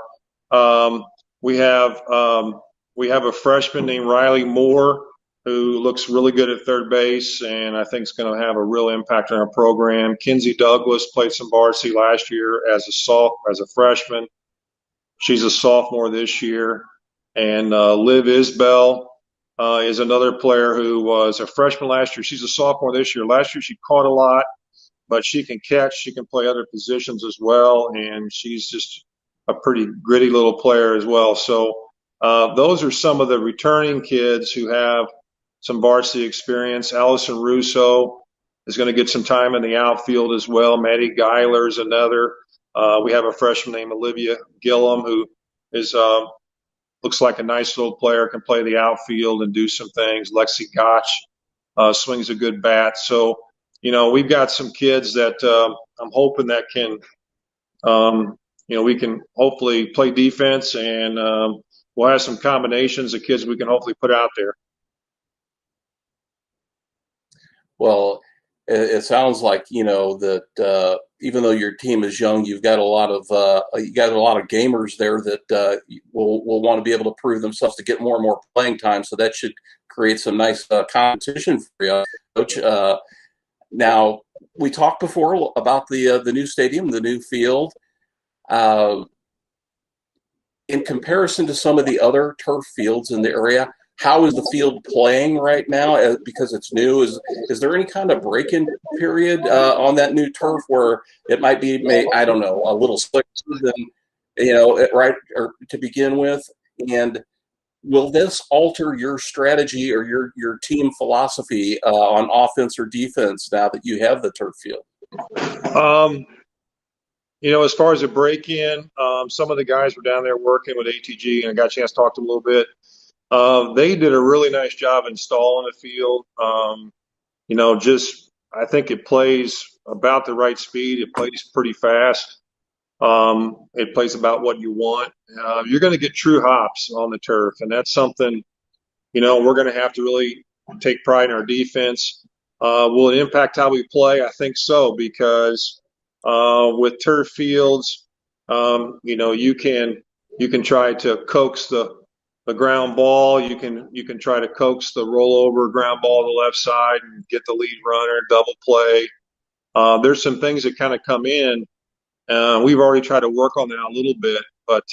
We have a freshman named Riley Moore who looks really good at third base, and I think is going to have a real impact on our program. Kinsey Douglas played some varsity last year as a freshman. She's a sophomore this year. And Liv Isbell is another player who was a freshman last year. She's a sophomore this year. Last year she caught a lot, but she can catch. She can play other positions as well, and she's just a pretty gritty little player as well. So those are some of the returning kids who have some varsity experience. Allison Russo is going to get some time in the outfield as well. Maddie Geiler is another. We have a freshman named Olivia Gillum who is looks like a nice little player, can play the outfield and do some things. Lexi Gotch swings a good bat. So, we've got some kids that I'm hoping that can, we can hopefully play defense, and we'll have some combinations of kids we can hopefully put out there. Well, it sounds like that even though your team is young, you've got a lot of gamers there that will want to be able to prove themselves to get more and more playing time. So that should create some nice competition for you, Coach. Now, we talked before about the new stadium, the new field. In comparison to some of the other turf fields in the area, how is the field playing right now? Because it's new, is there any kind of break-in period on that new turf where it might be, a little slicker than, right, or to begin with? And will this alter your strategy or your team philosophy on offense or defense now that you have the turf field? As far as a break-in, some of the guys were down there working with ATG, and I got a chance to talk to them a little bit. They did a really nice job installing the field. I think it plays about the right speed. It plays pretty fast. It plays about what you want. You're going to get true hops on the turf, and that's something, we're going to have to really take pride in our defense. Will it impact how we play? I think so, because with turf fields, you can try to coax the ground ball. You can try to coax the rollover ground ball to the left side and get the lead runner, double play. There's some things that kind of come in. We've already tried to work on that a little bit, but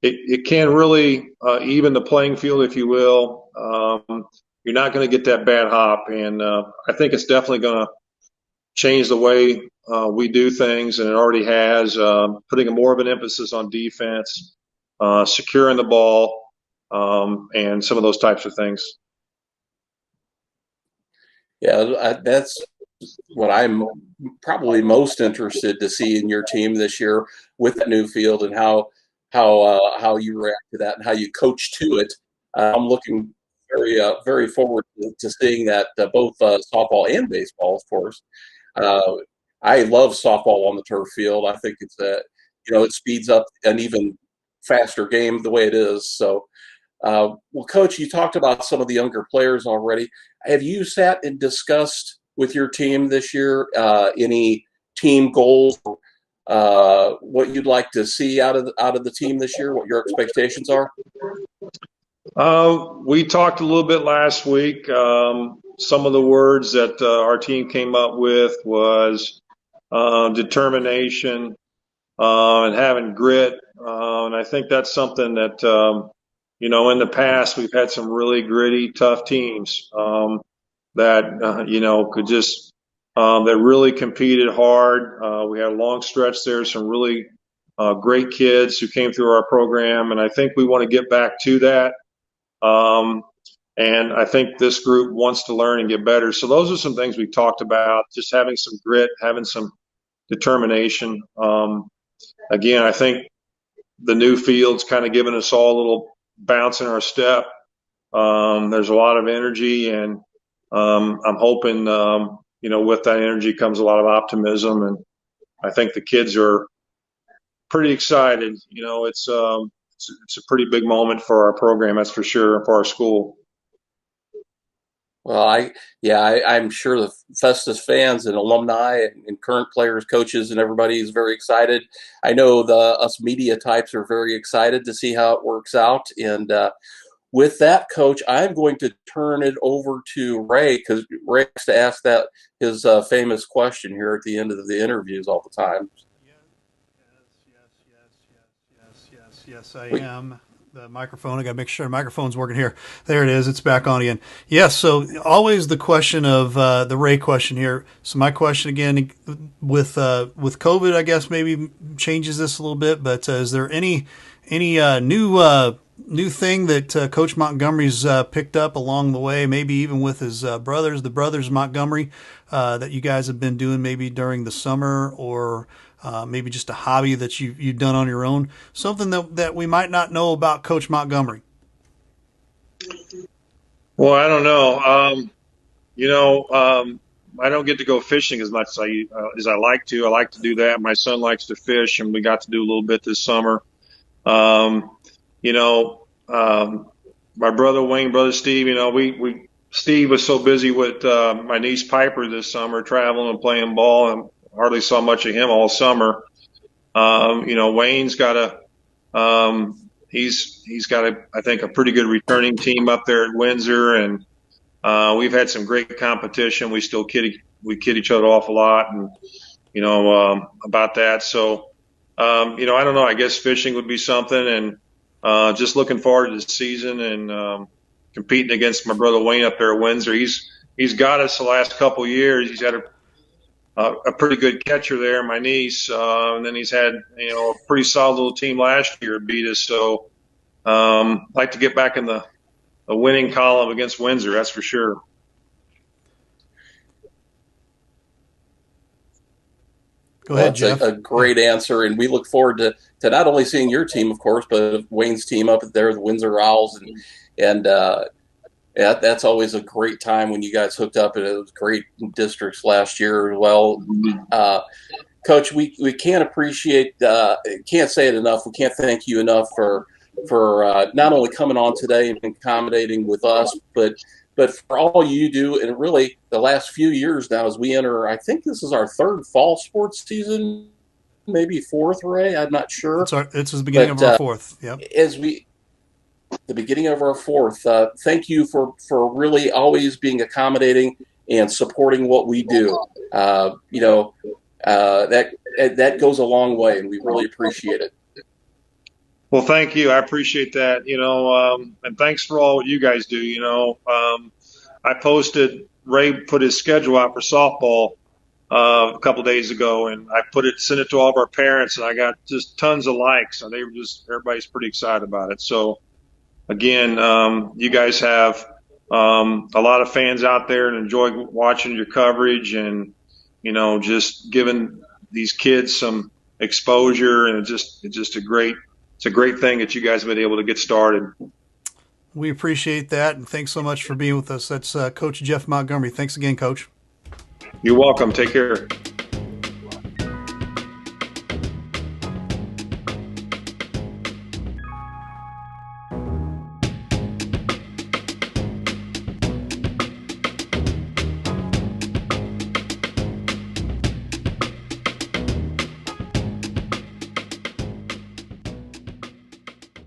it can really even the playing field, if you will. You're not going to get that bad hop, and I think it's definitely going to change the way we do things, and it already has, putting more of an emphasis on defense, securing the ball, and some of those types of things. Yeah, that's what I'm probably most interested to see in your team this year with the new field and how you react to that and how you coach to it. I'm looking very forward to seeing that both softball and baseball, of course. I love softball on the turf field. I think it's it speeds up an even faster game the way it is. So, well, Coach, you talked about some of the younger players already. Have you sat and discussed with your team this year any team goals, what you'd like to see out of the team this year, what your expectations are? We talked a little bit last week. Some of the words that our team came up with was determination and having grit. And I think that's something that, in the past, we've had some really gritty, tough teams that, could just that really competed hard. We had a long stretch there, some really great kids who came through our program. And I think we want to get back to that. And I think this group wants to learn and get better. So those are some things we talked about, just having some grit, having some determination. Again, I think the new field's kind of giving us all a little bounce in our step. There's a lot of energy, and I'm hoping, with that energy comes a lot of optimism. And I think the kids are pretty excited. It's a pretty big moment for our program, that's for sure, and for our school. Well, I'm sure the Festus fans and alumni and current players, coaches, and everybody is very excited. I know us media types are very excited to see how it works out. And with that, Coach, I'm going to turn it over to Ray, because Ray has to ask his famous question here at the end of the interviews all the time. Yes, I am. The microphone, I got to make sure the microphone's working here. There it is. It's back on again. Yes, so always the question of the Ray question here. So my question again, with COVID, I guess maybe changes this a little bit, but is there any new thing that Coach Montgomery's picked up along the way, maybe even with his the brothers Montgomery, that you guys have been doing maybe during the summer, or maybe just a hobby that you've done on your own, something that we might not know about Coach Montgomery? Well, I don't know. I don't get to go fishing as much as I like to. I like to do that. My son likes to fish, and we got to do a little bit this summer. My brother Wayne, brother Steve, Steve was so busy with my niece Piper this summer, traveling and playing ball, and hardly saw much of him all summer. Wayne's got he's got I think a pretty good returning team up there at Windsor, and we've had some great competition. We still kid each other off a lot, and about that. So I don't know. I guess fishing would be something, and just looking forward to the season and competing against my brother Wayne up there at Windsor. He's got us the last couple of years. He's had a pretty good catcher there, my niece, and then he's had a pretty solid little team last year beat us. So like to get back in the winning column against Windsor, that's for sure. Go ahead, Jeff. That's a great answer, and we look forward to not only seeing your team, of course, but Wayne's team up there, the Windsor Owls, and that's always a great time when you guys hooked up, and it was great districts last year as well. Coach, we can't can't say it enough. We can't thank you enough for not only coming on today and accommodating with us, but for all you do, and really the last few years now as we enter, I think this is our third fall sports season, maybe fourth, Ray. I'm not sure. It's the beginning of our fourth. Yep. The beginning of our fourth. Thank you for really always being accommodating and supporting what we do. That goes a long way, and we really appreciate it. Well, thank you. I appreciate that. And thanks for all what you guys do. I posted, Ray put his schedule out for softball a couple days ago, and I sent it to all of our parents, and I got just tons of likes. And everybody's pretty excited about it. So again, you guys have a lot of fans out there and enjoy watching your coverage, and just giving these kids some exposure, and it's a great thing that you guys have been able to get started. We appreciate that, and thanks so much for being with us. That's Coach Jeff Montgomery. Thanks again, Coach. You're welcome. Take care.